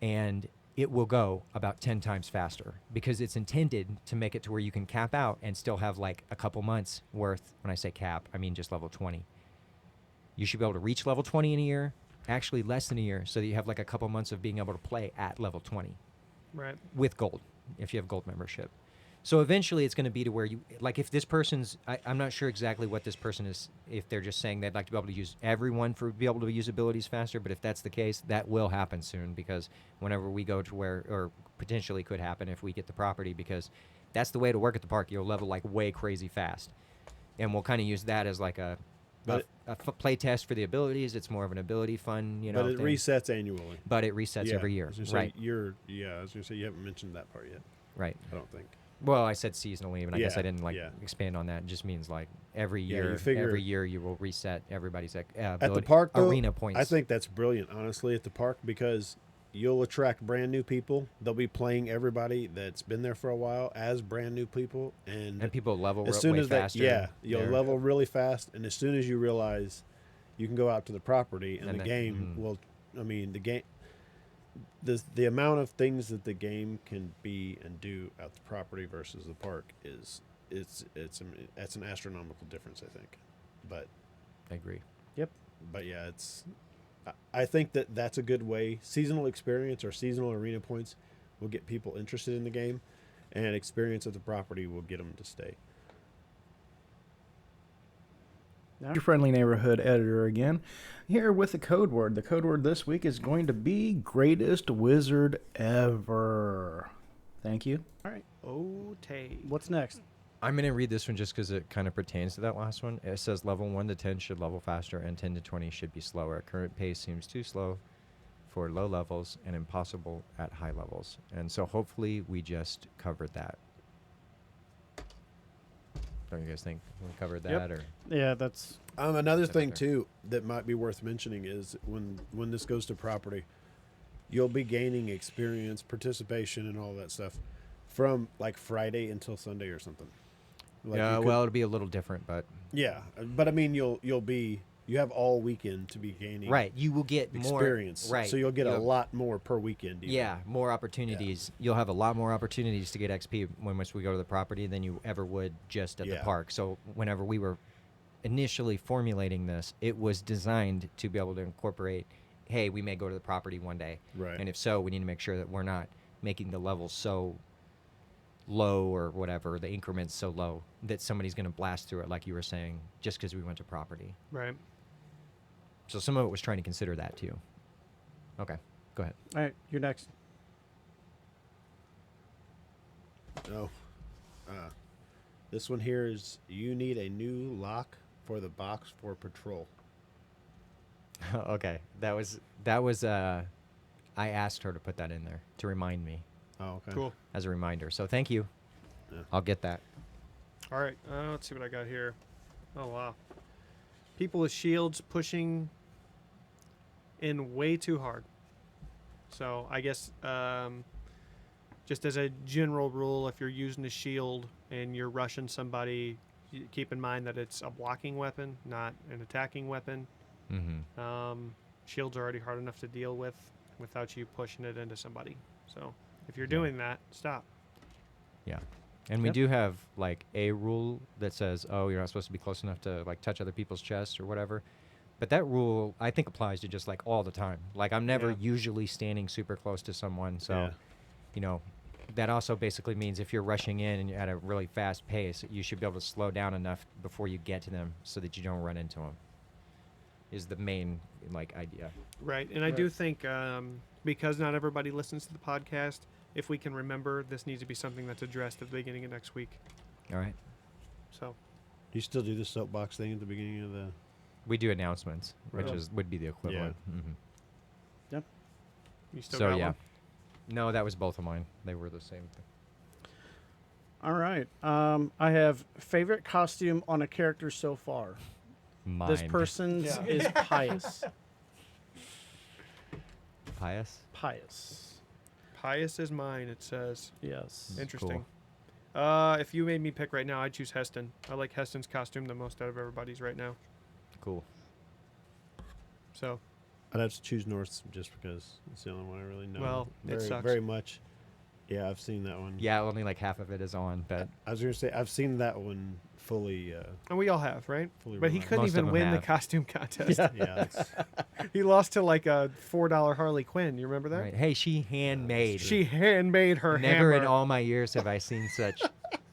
And it will go about 10 times faster because it's intended to make it to where you can cap out and still have like a couple months worth. When I say cap, I mean just level 20. You should be able to reach level 20 in a year, actually less than a year, so that you have like a couple months of being able to play at level 20 Right. with gold, if you have gold membership. So eventually it's going to be to where you, like if this person's, I'm not sure exactly what this person is, if they're just saying they'd like to be able to use everyone for be able to use abilities faster, but if that's the case, that will happen soon, because whenever we go to where, or potentially could happen if we get the property, because that's the way to work at the park. You'll level like way crazy fast. And we'll kind of use that as like a play test for the abilities. It's more of an ability fun, But it thing. resets annually. But it resets Yeah, every year. I was gonna say Right. I was going to say you haven't mentioned that part yet. Right. I don't think. Well, I said seasonally, but I guess Yeah, I didn't yeah. expand on that. It just means like every Yeah, year, you figure- every year you will reset everybody's At the park, though, arena points. I think that's brilliant, honestly, at the park, because you'll attract brand new people. They'll be playing everybody that's been there for a while as brand new people, and people level as soon way as faster. you'll level really fast, and as soon as you realize you can go out to the property and the game will. I mean, the game. The amount of things that the game can be and do at the property versus the park is it's an astronomical difference, I think. But I agree. Yep. But yeah, I think that's a good way. Seasonal experience or seasonal arena points will get people interested in the game, and experience at the property will get them to stay. Your friendly neighborhood editor again, here with the code word. The code word this week is going to be greatest wizard ever. Thank you. All right. Okay. What's next? I'm going to read this one just because it kind of pertains to that last one. It says level 1 to 10 should level faster and 10 to 20 should be slower. Current pace seems too slow for low levels and impossible at high levels. And so hopefully we just covered that. Don't you guys think we covered that? Yep. Or Yeah, that's Another thing fair? too that might be worth mentioning is when this goes to property, you'll be gaining experience, participation, and all that stuff from like Friday until Sunday or something. Like yeah, you could- well, it'll be a little different, but yeah, but I mean you have all weekend to be gaining right, you will get more experience, right. So you'll get a lot more per weekend. Even. Yeah, more opportunities. You'll have a lot more opportunities to get XP when once we go to the property than you ever would just at the Yeah. park. So whenever we were initially formulating this, it was designed to be able to incorporate, hey, we may go to the property one day. Right. And if so, we need to make sure that we're not making the levels so low or whatever, the increments so low that somebody's going to blast through it, like you were saying, just because we went to property. Right. So some of it was trying to consider that too. Okay, go ahead. all right. You're next. Oh, this one here is you need a new lock for the box for patrol. Okay, that was I asked her to put that in there to remind me Oh, okay. Cool. as a reminder. So thank you. Yeah. I'll get that. All right. Let's see what I got here. Oh, wow. People with shields pushing in way too hard. So I guess just as a general rule, if you're using a shield and you're rushing somebody, keep in mind that it's a blocking weapon, not an attacking weapon. Mm-hmm. Shields are already hard enough to deal with without you pushing it into somebody. So if you're doing that, stop. Yeah. And we Yep. do have like a rule that says, oh, you're not supposed to be close enough to like touch other people's chests or whatever. But that rule, I think, applies to just like all the time. Like I'm never Yeah. usually standing super close to someone. So, Yeah. you know, that also basically means if you're rushing in and you're at a really fast pace, you should be able to slow down enough before you get to them so that you don't run into them. Is the main like idea. Right. And I do think because not everybody listens to the podcast, if we can remember, this needs to be something that's addressed at the beginning of next week. All right. So Do you still do the soapbox thing at the beginning of the? We do announcements, which Right. would be the equivalent. Mm-hmm. you still So got yeah. one? No, that was both of mine. They were the same thing. All right. I have favorite costume on a character so far. Mine. This person's is Pious. Pious. Pious. Pious is mine, it says. Yes. Interesting. If you made me pick right now, I'd choose Heston. I like Heston's costume the most out of everybody's right now. Cool. So I'd have to choose North just because it's the only one I really know. Well, it very, sucks. very much. Yeah, I've seen that one. Yeah, only like half of it is on, but I was gonna say I've seen that one fully. and we all have, right? Fully But he remote. couldn't Most of even them win the have. costume contest. Yeah, it's, He lost to like a $4 Harley Quinn. You remember that? right. Hey, she handmade. She handmade her Never in hammer. all my years have I seen such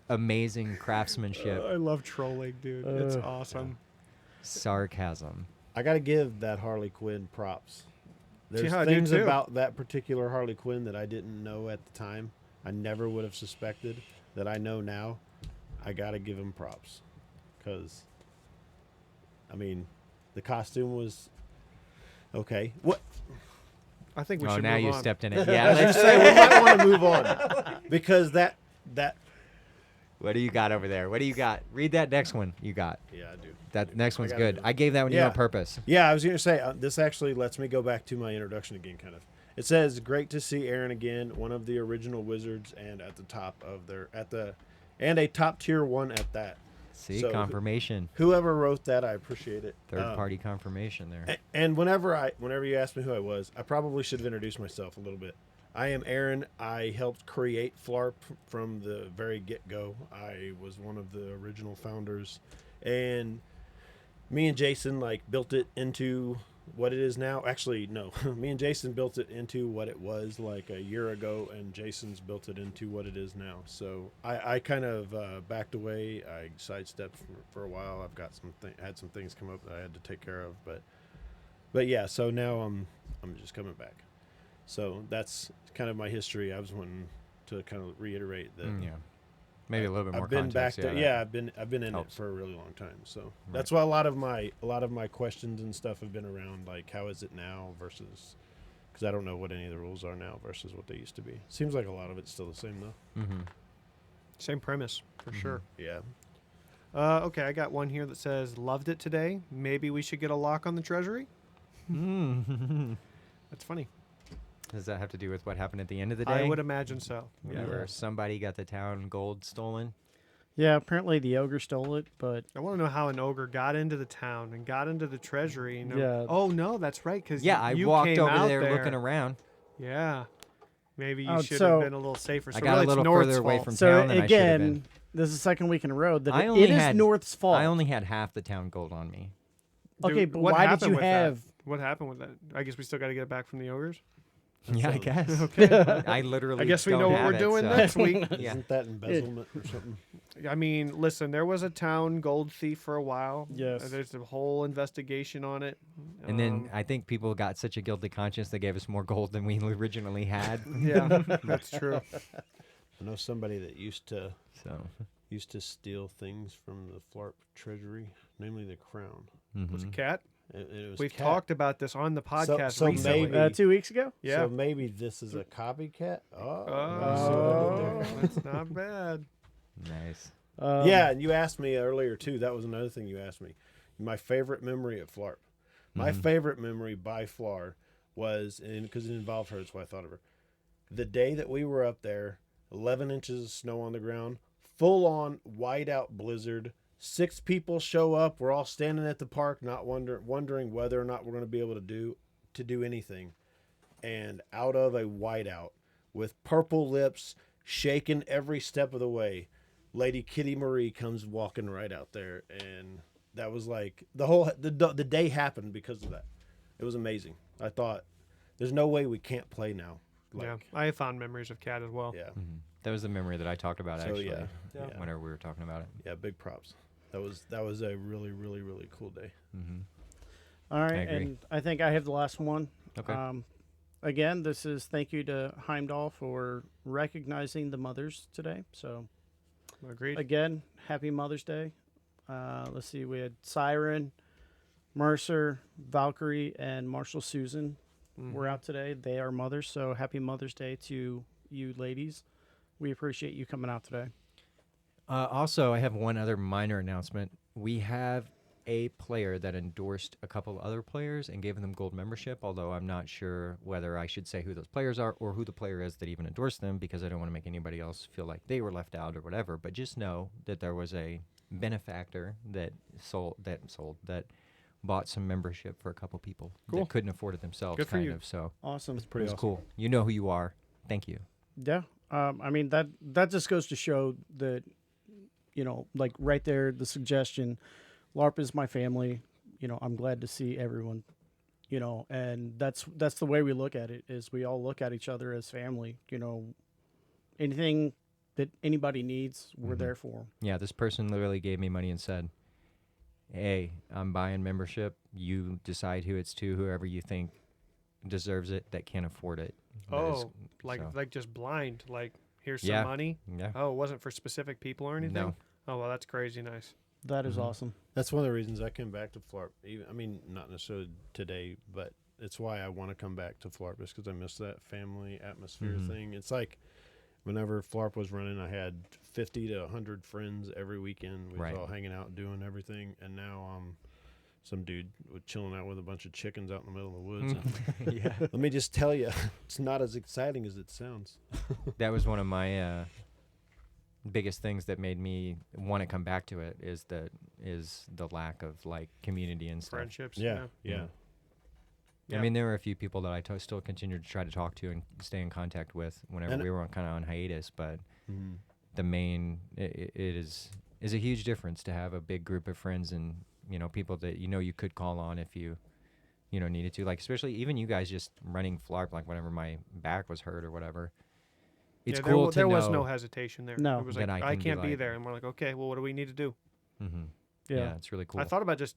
amazing craftsmanship, I love trolling, dude. It's awesome. sarcasm. I got to give that Harley Quinn props. There's Yeah, I do things too. about that particular Harley Quinn that I didn't know at the time. I never would have suspected that I know now. I got to give him props because, I mean, the costume was okay. What? I think we Oh, should now move you on. stepped in it. I was Yeah. gonna say we might want to move on because that. What do you got over there? What do you got? Read that next one you got. Yeah, I do. That next one's gotta good. do it. I gave that one to you Yeah. on purpose. Yeah, I was going to say this actually lets me go back to my introduction again, kind of. It says, "Great to see Aaron again, one of the original Wizards, and at the top of and a top tier one at that." See, So, confirmation. Whoever wrote that, I appreciate it. Third party confirmation there. And whenever you asked me who I was, I probably should have introduced myself a little bit. I am Aaron. I helped create Phlarp from the very get-go. I was one of the original founders, and me and Jason built it into what it is now. Actually, no, me and Jason built it into what it was like a year ago, and Jason's built it into what it is now. So I kind of backed away. I sidestepped for a while. I've got had some things come up that I had to take care of, but yeah. So now I'm just coming back. So that's kind of my history. I was wanting to kind of reiterate that. Yeah. Maybe a little bit more I've been context. back there. I've been in helps. it for a really long time. So that's why a lot of my questions and stuff have been around how is it now versus, because I don't know what any of the rules are now versus what they used to be. Seems like a lot of it's still the same though. Mm-hmm. Same premise for sure. Yeah. Okay, I got one here that says, "Loved it today. Maybe we should get a lock on the treasury." That's funny. Does that have to do with what happened at the end of the day? I would imagine so. Yeah, where somebody got the town gold stolen. Yeah, apparently the ogre stole it, but I want to know how an ogre got into the town and got into the treasury. Yeah. Oh no, that's right. Because I walked over there looking around. Yeah. Maybe you Oh, should so- have been a little safer. So I got really a little it's North's further away fault. from so town than I should have been. again, this is the second week in a row that I it only is had- North's fault. I only had half the town gold on me. Dude, Okay, but what why did happened you with that? have? What happened with that? I guess we still got to get it back from the ogres. Yeah, I guess. Okay. I literally. I guess we don't know what have we're it, doing so- next week. Yeah. Isn't that embezzlement or something? I mean, listen, there was a town gold thief for a while. Yes. There's a whole investigation on it. And then I think people got such a guilty conscience they gave us more gold than we originally had. yeah, that's true. I know somebody that used to So. steal things from the Phlarp treasury, namely the crown. Was it Mhm. Cat? It was We've Cat. talked about this on the podcast so recently. maybe- 2 weeks ago. Yeah. So maybe this is a copycat. Oh, Oh. that's not bad. Nice. Yeah, and you asked me earlier too. That was another thing you asked me. My favorite memory at Phlarp. My favorite memory by Phlar was, and because it involved her, that's why I thought of her. The day that we were up there, 11 inches of snow on the ground, full on whiteout blizzard. 6 people show up. We're all standing at the park, not wondering whether or not we're going to be able to do anything. And out of a whiteout, with purple lips, shaking every step of the way, Lady Kitty Marie comes walking right out there, and that was like the day happened because of that. It was amazing. I thought, there's no way we can't play now. Yeah, I have fond memories of Cat as well. Yeah. That was the memory that I talked about So, actually. yeah. Whenever we were talking about it. Yeah, big props. That was a really, really, really cool day. Mm-hmm. All right, agree. and I think I have the last one. Okay. Again, this is thank you to Heimdall for recognizing the mothers today. So Agreed. again, happy Mother's Day. Let's see, we had Siren, Mercer, Valkyrie, and Marshall Susan were out today. They are mothers, so happy Mother's Day to you ladies. We appreciate you coming out today. Also, I have one other minor announcement. We have a player that endorsed a couple other players and gave them gold membership, although I'm not sure whether I should say who those players are or who the player is that even endorsed them, because I don't want to make anybody else feel like they were left out or whatever. But just know that there was a benefactor that bought some membership for a couple people Cool. that couldn't afford it themselves. Good for kind you. of. So Awesome. it Pretty was awesome. cool. You know who you are. Thank you. Yeah. I mean, that just goes to show that, like right there, the suggestion, LARP is my family. I'm glad to see everyone, and that's the way we look at it, is we all look at each other as family. Anything that anybody needs, we're there for 'em. Yeah, this person literally gave me money and said, "Hey, I'm buying membership. You decide who it's to, whoever you think deserves it, that can't afford it." That is- Oh, like so, just blind. Like, here's Yeah. some money. yeah. Oh, it wasn't for specific people or anything? No. Oh, well, that's crazy nice. That is awesome. That's one of the reasons I came back to Phlarp. Not necessarily today, but it's why I want to come back to Phlarp, just because I miss that family atmosphere thing. It's like whenever Phlarp was running, I had 50 to 100 friends every weekend. We Right. was all hanging out doing everything, and now some dude was chilling out with a bunch of chickens out in the middle of the woods. And Yeah. let me just tell you, it's not as exciting as it sounds. That was one of my biggest things that made me want to come back to it is the lack of like community and stuff. Friendships. Yeah. I mean, there were a few people that I still continue to try to talk to and stay in contact with whenever And- we were kind of on hiatus. But Mhm. the main, it is a huge difference to have a big group of friends and, you know, people that, you know, you could call on if you know, needed to. Like, especially even you guys just running Phlarp, like whenever my back was hurt or whatever. It's Yeah, cool there to know. was no hesitation there. No. It was That like, I I can be can't be like- there. And we're like, okay, well, what do we need to do? Mm-hmm. Yeah. Yeah, it's really cool. I thought about just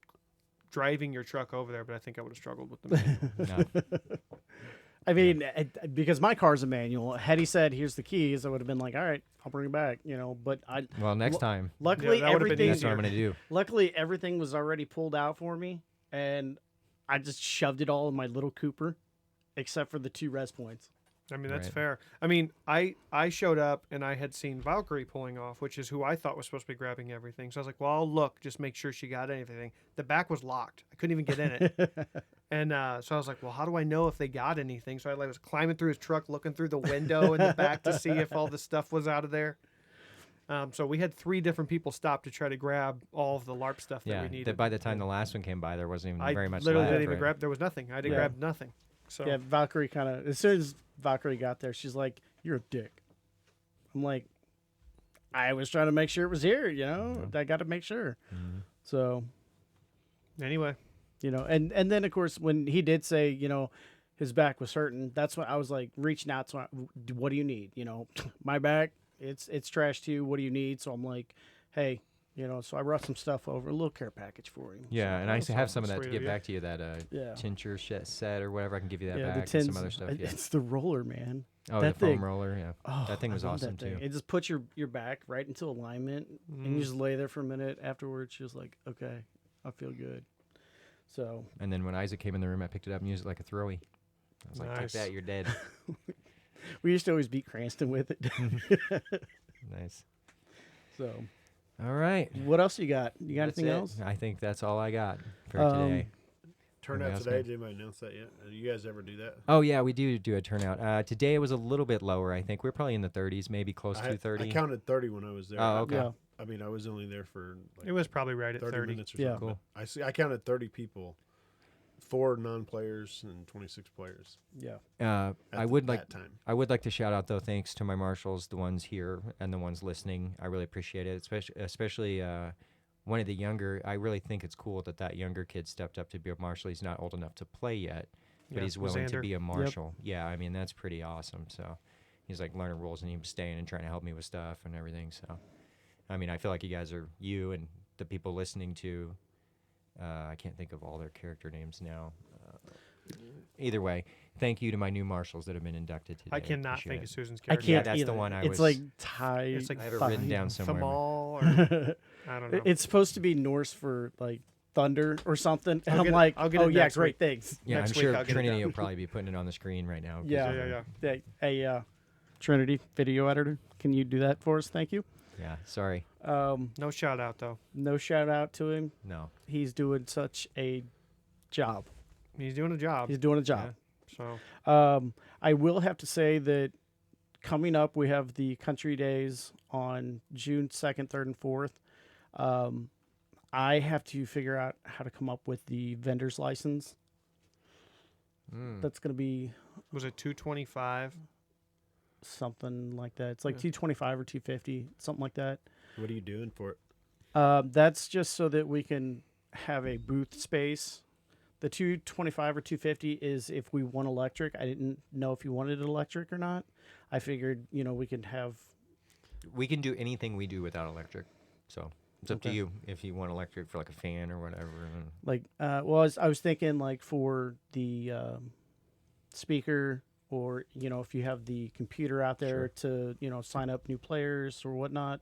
driving your truck over there, but I think I would have struggled with the manual. No. I mean, because my car's a manual. Had he said, "Here's the keys," I would have been like, "All right, I'll bring it back." You know, but I Well, next time, luckily that would've been everything that's what I'm going to do. luckily everything was already pulled out for me, and I just shoved it all in my little Cooper, except for the 2 rest points. I mean, that's Right. fair. I mean, I showed up and I had seen Valkyrie pulling off, which is who I thought was supposed to be grabbing everything. So I was like, well, I'll look, just make sure she got anything. The back was locked. I couldn't even get in it. And so I was like, well, how do I know if they got anything? So I was climbing through his truck, looking through the window in the back to see if all the stuff was out of there. So we had 3 different people stop to try to grab all of the LARP stuff that Yeah, we needed. that by the time the last one came by, there wasn't even I very much literally left. didn't even right? grab. There was nothing. I didn't Yeah. grab nothing. So Yeah, Valkyrie kind of, as soon as Valkyrie got there, she's like, "You're a dick." I'm like, I was trying to make sure it was here, you know? I got to make sure. Mhm. So, anyway, you know, and then, of course, when he did say, you know, his back was hurting, that's when I was like reaching out to him, what do you need? You know, my back, it's trash too. What do you need? So I'm like, hey, you know, so I brought some stuff over, a little care package for him. Yeah, and I used to have some of that to sweet of give you. back to you, that Yeah. tincture set or whatever. I can give you that Yeah, back the and tins, some other stuff. Yeah. it's the roller, man. Oh, that the foam thing. roller. Yeah. Oh, That thing was I love awesome, that thing. too. It just puts your back right into alignment, and Mm. you just lay there for a minute afterwards. You're just like, okay, I feel good. So And then when Isaac came in the room, I picked it up and used it like a throwy. I was like, take Nice. that, you're dead. we used to always beat Cranston with it. Nice. So All right. what else you got? You got That's anything it. else? I think that's all I got for today. Turnout Anybody else today. got- Did anybody announce that yet? Do you guys ever do that? Oh, yeah, we do a turnout. Today it was a little bit lower, I think. We're probably in the 30s, maybe close to 30. I counted 30 when I was there. Oh, okay. Yeah. I mean, I was only there for like it was probably right at 30 30. minutes or Yeah. something. Cool. but I counted 30 people, 4 non-players and 26 players. Yeah. At I would that like time. I would like to shout out, though, thanks to my marshals, the ones here and the ones listening. I really appreciate it, especially one of the younger. I really think it's cool that younger kid stepped up to be a marshal. He's not old enough to play yet, but Yeah, he's willing to Xander. be a marshal. Yeah, I mean, that's pretty awesome. So he's like learning rules and he was staying and trying to help me with stuff and everything. So, I mean, I feel like you and the people listening to, I can't think of all their character names now. Either way, thank you to my new marshals that have been inducted today. I cannot Appreciate think it. of Susan's I character. can't Yeah, that's the either. one I it's was- like Thai. It's like I have it written down somewhere. Thamal, or I don't know. It's supposed to be Norse for like thunder or something. And I'll I'm get it- like, I'll get oh it yeah, next great, week. thanks. Yeah, Next I'm week sure I'll get it Trinity done. will probably be putting it on the screen right now. 'cause Yeah. of Yeah, the- yeah. Hey, Trinity video editor, can you do that for us? Thank you. Yeah, sorry. No shout out though. No shout out to him. No. He's doing such a job. He's doing a job. He's doing a job. So I will have to say that coming up, we have the country days on June 2nd, 3rd, and 4th. I have to figure out how to come up with the vendor's license. That's going to be was it 225? something like that. It's like Yeah. 225 or 250, something like that. What are you doing for it? That's just so that we can have a booth space. The 225 or 250 is if we want electric. I didn't know if you wanted it electric or not. I figured, we could have. We can do anything we do without electric. So it's up to Okay. you if you want electric for like a fan or whatever. Like, I was thinking like for the speaker, or if you have the computer out there to sign up new players or whatnot.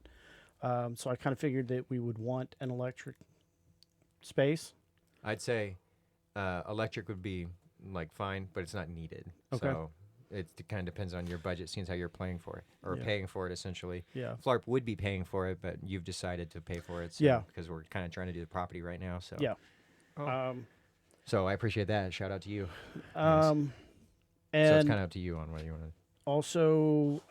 So I kind of figured that we would want an electric space. I'd say electric would be like fine, but it's not needed. Okay. So it kind of depends on your budget, seeing how you're paying for it or Yeah. paying for it essentially. Yeah. Phlarp would be paying for it, but you've decided to pay for it. So, Yeah. Because we're kind of trying to do the property right now. So Yeah. Oh. So I appreciate that. Shout out to you. And So it's kind of up to you on whether you want to. also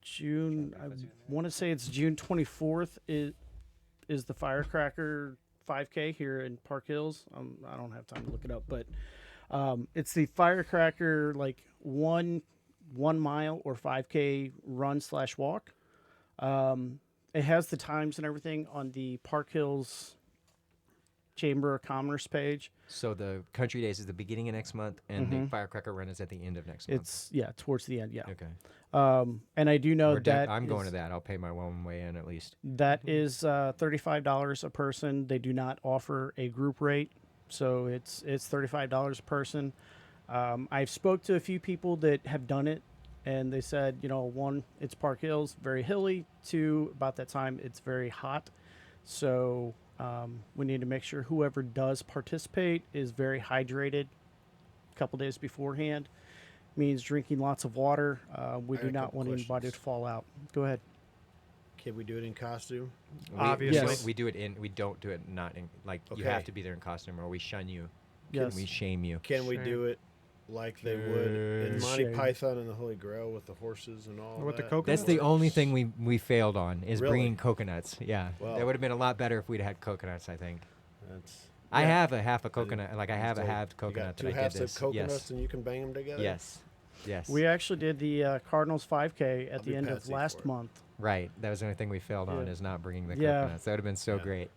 June, I want to say it's June 24th is the Firecracker 5K here in Park Hills. I don't have time to look it up, but it's the Firecracker like 1 mile or 5K run/walk. It has the times and everything on the Park Hills Chamber of Commerce page. So the Country Days is the beginning of next month, and the Firecracker Run is at the end of next month. It's towards the end. Yeah. Okay. And I do know that I'm going to that. I'll pay my one way in at least. That is $35 a person. They do not offer a group rate, so it's $35 a person. I've spoke to a few people that have done it, and they said, one, it's Park Hills, very hilly. Two, about that time, it's very hot. So we need to make sure whoever does participate is very hydrated a couple days beforehand. Means drinking lots of water. We do not want anybody to fall out. Go ahead. Can we do it in costume? Obviously. Yes. We do it in. We don't do it not in. Like you have to be there in costume, or we shun you. Yes. We shame you. Can we do it like they would in Monty Shame. Python and the Holy Grail with the horses and all With the that? coconuts? That's the only thing we failed on is Really? bringing coconuts. Yeah, Well- that would have been a lot better if we'd had coconuts. I think. That's, I yeah. have a half a coconut. Like I have a So halved you got coconut two that I did halves this. of coconuts Yes. and you can bang them together? Yes. Yes. We actually did the Cardinals 5K at I'll the be end of patsy last for it. month. Right. That was the only thing we failed on Yeah. is not bringing the Yeah. coconuts. That would have been so Yeah. great.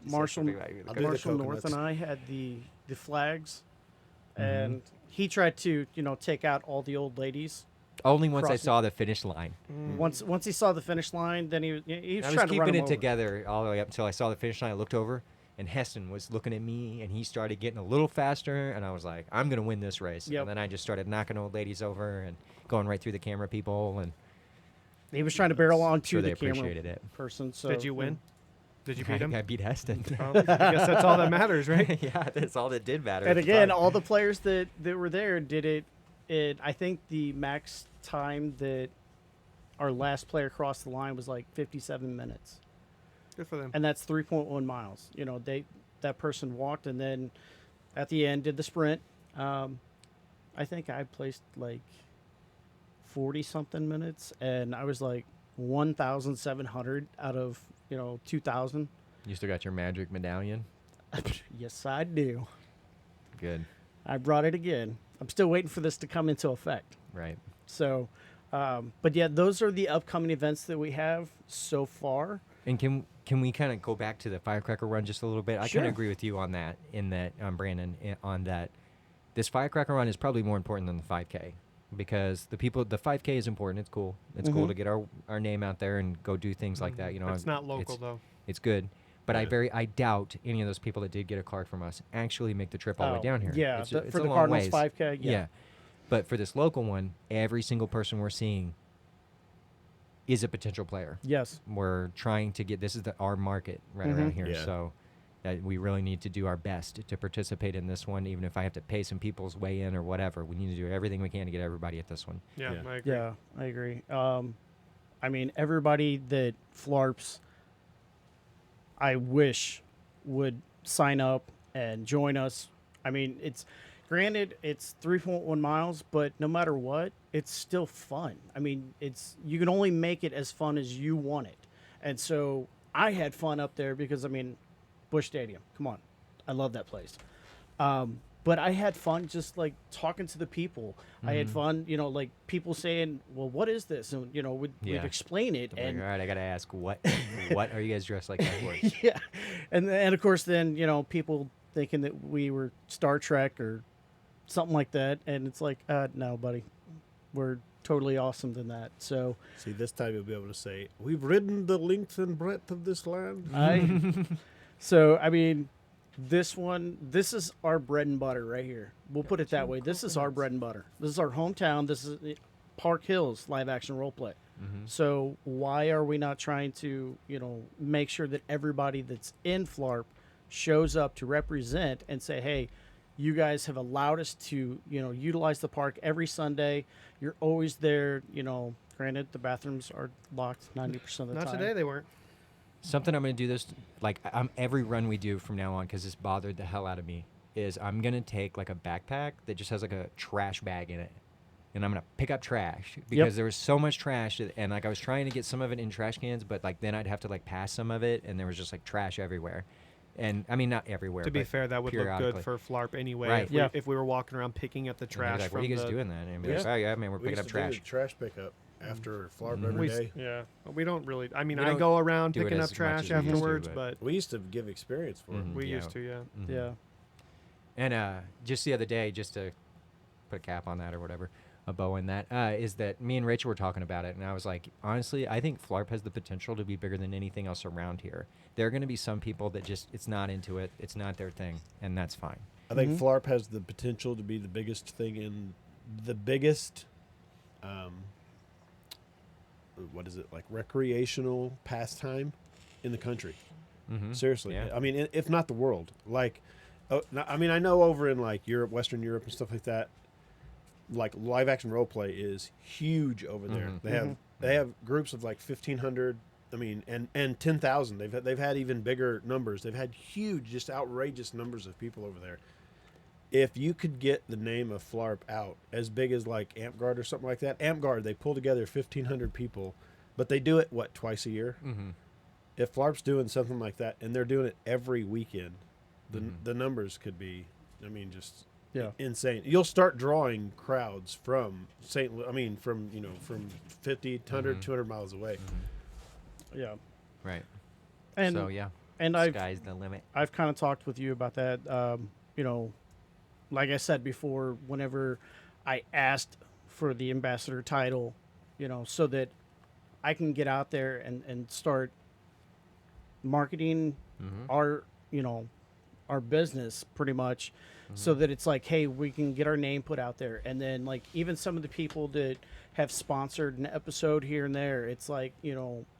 Marshall I'll do the Marshall North coconuts. and I had the flags, Mm-hmm. and he tried to take out all the old ladies. Only once I Crossing- saw the finish line. Once he saw the finish line, then he was I was trying to run keeping him it over. together all the way up until I saw the finish line. I looked over, and Heston was looking at me, and he started getting a little faster, and I was like, I'm going to win this race. Yep. And then I just started knocking old ladies over and going right through the camera people, and He was trying to barrel onto sure they the camera appreciated it. person. So Did you win? Did you beat him? I beat Heston. Oh, I guess that's all that matters, right? Yeah, that's all that did matter. And at the again, time. all the players that were there did it. I think the max time that our last player crossed the line was like 57 minutes, Good for them. and that's 3.1 miles. That person walked, and then at the end did the sprint. I think I placed like 40 something minutes, and I was like 1,700 out of 2,000. You still got your magic medallion? Yes, I do. Good. I brought it again. I'm still waiting for this to come into effect. Right. So, but yeah, those are the upcoming events that we have so far. And can we kind of go back to the Firecracker Run just a little bit? I Sure. kind of agree with you on that, Brandon, on that. This Firecracker Run is probably more important than the 5K because the 5K is important. It's cool. It's cool to get our name out there and go do things like that. It's not local, though. It's good. But Yeah. I doubt any of those people that did get a card from us actually make the trip all the way down here. Yeah, It's for a the long Cardinals ways. 5K. Yeah. But for this local one, every single person we're seeing is a potential player. Yes. We're trying to get, this is our market right around here. Yeah. So we really need to do our best to participate in this one, even if I have to pay some people's way in or whatever. We need to do everything we can to get everybody at this one. Yeah, Yeah. I agree. Yeah, I agree. I mean, everybody that Phlarps, I wish would sign up and join us. I mean, granted, it's 3.1 miles, but no matter what, it's still fun. I mean, you can only make it as fun as you want it. And so I had fun up there because, I mean, Busch Stadium, come on. I love that place. But I had fun just like talking to the people. I had fun, like people saying, well, what is this? And, we'd explain it. I'm like, And all right, I got to ask, what are you guys dressed like that for? yeah. And of course, then, people thinking that we were Star Trek or something like that. And it's like, no, buddy, we're totally awesome than that. So See, this time you'll be able to say, we've ridden the length and breadth of this land. I mean, this is our bread and butter right here. We'll put it that way. This is our bread and butter. This is our hometown. This is Park Hills live action role play. So why are we not trying to, make sure that everybody that's in Phlarp shows up to represent and say, hey, you guys have allowed us to, utilize the park every Sunday. You're always there. Granted, the bathrooms are locked 90% of the Not time. today, they weren't. Something I'm going to do this, like, every run we do from now on, because this bothered the hell out of me, is I'm going to take, like, a backpack that just has, like, a trash bag in it. And I'm going to pick up trash because there was so much trash. And, like, I was trying to get some of it in trash cans, but, like, then I'd have to, like, pass some of it. And there was just, like, trash everywhere. And, I mean, not everywhere. To be but fair, that would look good for Phlarp anyway. Right. If we were walking around picking up the And they'd trash be like, from what are you guys doing then? And be like, oh, yeah, man, we're We picking used up to do trash. the trash pickup after Phlarp Mhm. every day. Yeah, but we don't really. I mean, We I don't go around do it picking as up much trash as we used to, afterwards, but- but We used to give experience for it. Mhm. we Yeah. used to, yeah. Mhm. Yeah. And just the other day, just to put a cap on that or whatever, a bow in that, is that me and Rachel were talking about it, and I was like, honestly, I think Phlarp has the potential to be bigger than anything else around here. There are going to be some people that just, it's not into it, it's not their thing, and that's fine. I think Phlarp has the potential to be the biggest thing in the biggest, what is it, like recreational pastime in the country. Mm-hmm. Seriously. Yeah. I mean, if not the world. Like, I mean, I know over in like Europe, Western Europe and stuff like that, like live action role play is huge over there. Mhm. They have groups of like 1,500. I mean, and 10,000. They've had even bigger numbers. They've had huge, just outrageous numbers of people over there. If you could get the name of Phlarp out as big as like AmpGuard or something like that, AmpGuard, they pull together 1,500 people, but they do it twice a year. Mm-hmm. If Phlarp's doing something like that and they're doing it every weekend, the numbers could be, I mean, just insane. You'll start drawing crowds from from 50, 100, 200 miles away. Yeah. Right. And so, yeah, and sky's the limit. I've kind of talked with you about that. Like I said before, whenever I asked for the ambassador title, so that I can get out there and start marketing our business pretty much, so that it's like, hey, we can get our name put out there. And then like even some of the people that have sponsored an episode here and there, it's like,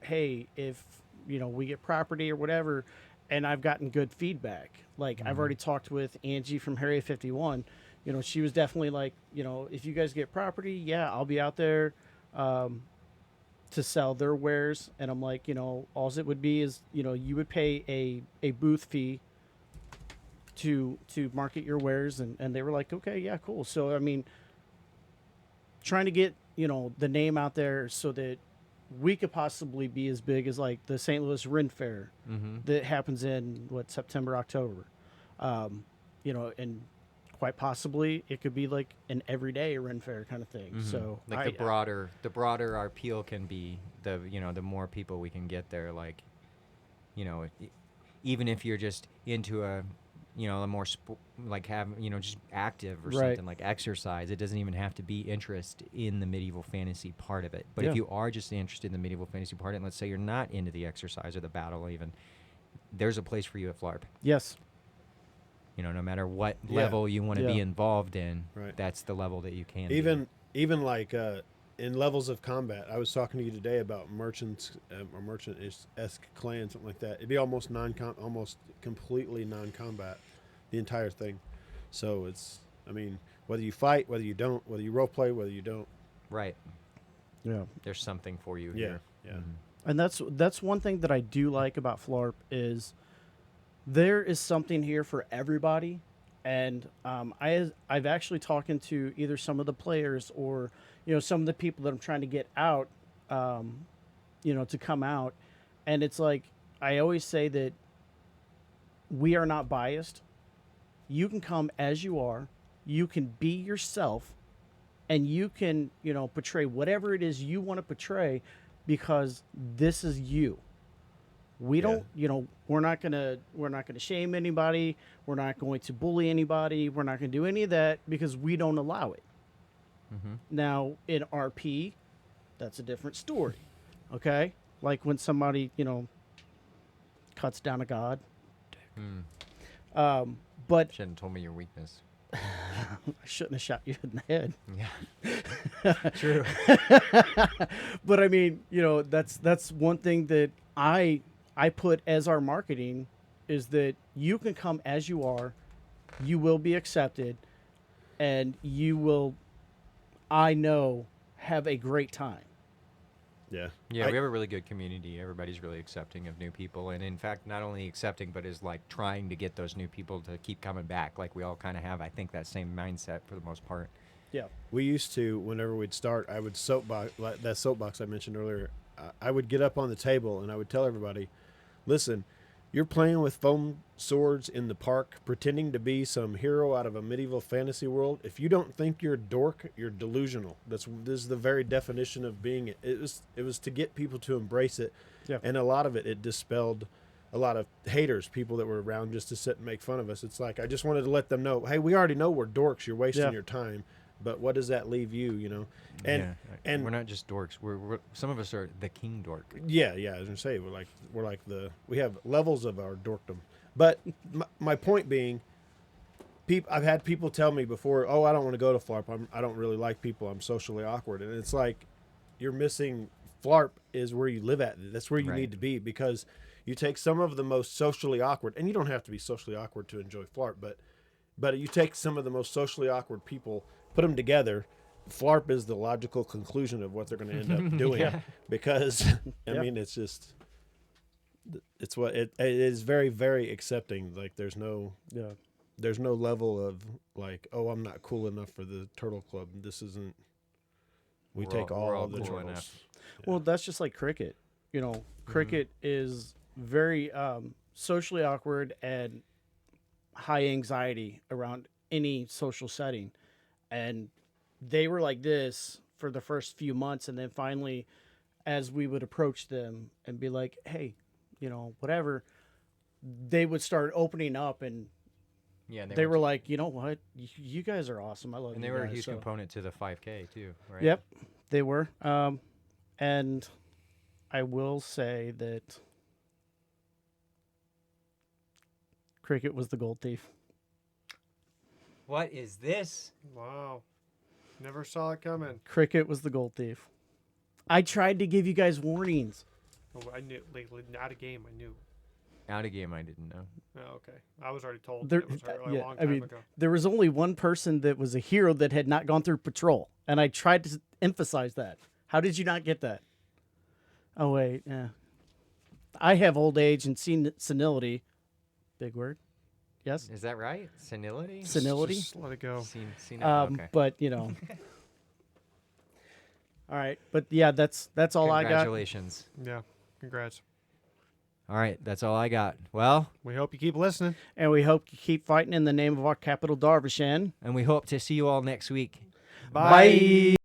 hey, if we get property or whatever, and I've gotten good feedback. Like I've already talked with Angie from Harry 51. She was definitely like, if you guys get property, yeah, I'll be out there to sell their wares. And I'm like, all it would be is, you would pay a booth fee to market your wares. And they were like, okay, yeah, cool. So, I mean, trying to get, the name out there so that we could possibly be as big as like the St. Louis Ren Fair that happens in September, October, and quite possibly it could be like an everyday Ren Fair kind of thing. So like the broader our appeal can be, the more people we can get there. Like, even if you're just into a more just active or something like exercise, it doesn't even have to be interest in the medieval fantasy part of it. But if you are just interested in the medieval fantasy part, and let's say you're not into the exercise or the battle even, there's a place for you at Phlarp. Yes. No matter what level you want to be involved in, Right. that's the level that you can Even like in levels of combat, I was talking to you today about merchants or merchant-esque clan, something like that. It'd be almost completely non-combat, the entire thing. So it's, I mean, whether you fight, whether you don't, whether you role play, whether you don't. Right. Yeah. There's something for you Yeah. here. Yeah. And that's one thing that I do like about Phlarp is there is something here for everybody. And I've actually talking to either some of the players or some of the people that I'm trying to get out, to come out, and it's like I always say that we are not biased. You can come as you are. You can be yourself, and you can portray whatever it is you want to portray, because this is you. We don't, we're not gonna shame anybody. We're not going to bully anybody. We're not gonna do any of that because we don't allow it. Now in RP, that's a different story. Okay, like when somebody cuts down a god. But Shouldn't have told me your weakness. I shouldn't have shot you in the head. Yeah. True. But I mean, that's one thing that I put as our marketing is that you can come as you are, you will be accepted, and you will, I know, have a great time. Yeah. Yeah, we have a really good community. Everybody's really accepting of new people, and in fact, not only accepting, but is like trying to get those new people to keep coming back. Like we all kind of have, I think, that same mindset for the most part. Yeah. We used to, whenever we'd start, I would soapbox, like that soapbox I mentioned earlier. I would get up on the table and I would tell everybody, listen, you're playing with foam swords in the park, pretending to be some hero out of a medieval fantasy world. If you don't think you're a dork, you're delusional. This is the very definition of being it. It was to get people to embrace it, Yeah. and a lot of it dispelled a lot of haters, people that were around just to sit and make fun of us. It's like I just wanted to let them know, hey, we already know we're dorks. You're wasting your time. But what does that leave you? You know, and we're not just dorks. We're some of us are the king dork. yeah. I was gonna say we have levels of our dorkdom. But my point being, I've had people tell me before, oh, I don't want to go to Phlarp. I don't really like people. I'm socially awkward, and it's like you're missing. Phlarp is where you live at. That's where you need to be, because you take some of the most socially awkward, and you don't have to be socially awkward to enjoy Phlarp, but you take some of the most socially awkward people, put them together. Phlarp is the logical conclusion of what they're going to end up doing, because I mean, it's just, it's what it is, very, very accepting. Like there's no level of like, oh, I'm not cool enough for the Turtle Club. This isn't. We're all the cool turtles. enough. Well, that's just like cricket. You know, cricket is very socially awkward and high anxiety around any social setting. And they were like this for the first few months. And then finally, as we would approach them and be like, hey, you know, whatever, they would start opening up. And Yeah, and they were like, you know what? You guys are awesome. I love you. and they were a guys." huge So- component to the 5K too, right? Yep, they were. And I will say that cricket was the gold thief. What is this? Wow. Never saw it coming. Cricket was the gold thief. I tried to give you guys warnings. Oh, I knew, like, not a game. I knew. Out of game, I didn't know. Oh, okay. I was already told. There, It was a long time ago. there was only one person that was a hero that had not gone through patrol, and I tried to emphasize that. How did you not get that? Oh wait, yeah. I have old age and senility. Big word. Yes. Is that right? Senility? Senility. Just let it go. Okay. But you know. All right, but yeah, that's all I got. Congratulations. Yeah. Congrats. All right, that's all I got. Well, We hope you keep listening. And we hope you keep fighting in the name of our capital, Darvishan. and we hope to see you all next week. Bye.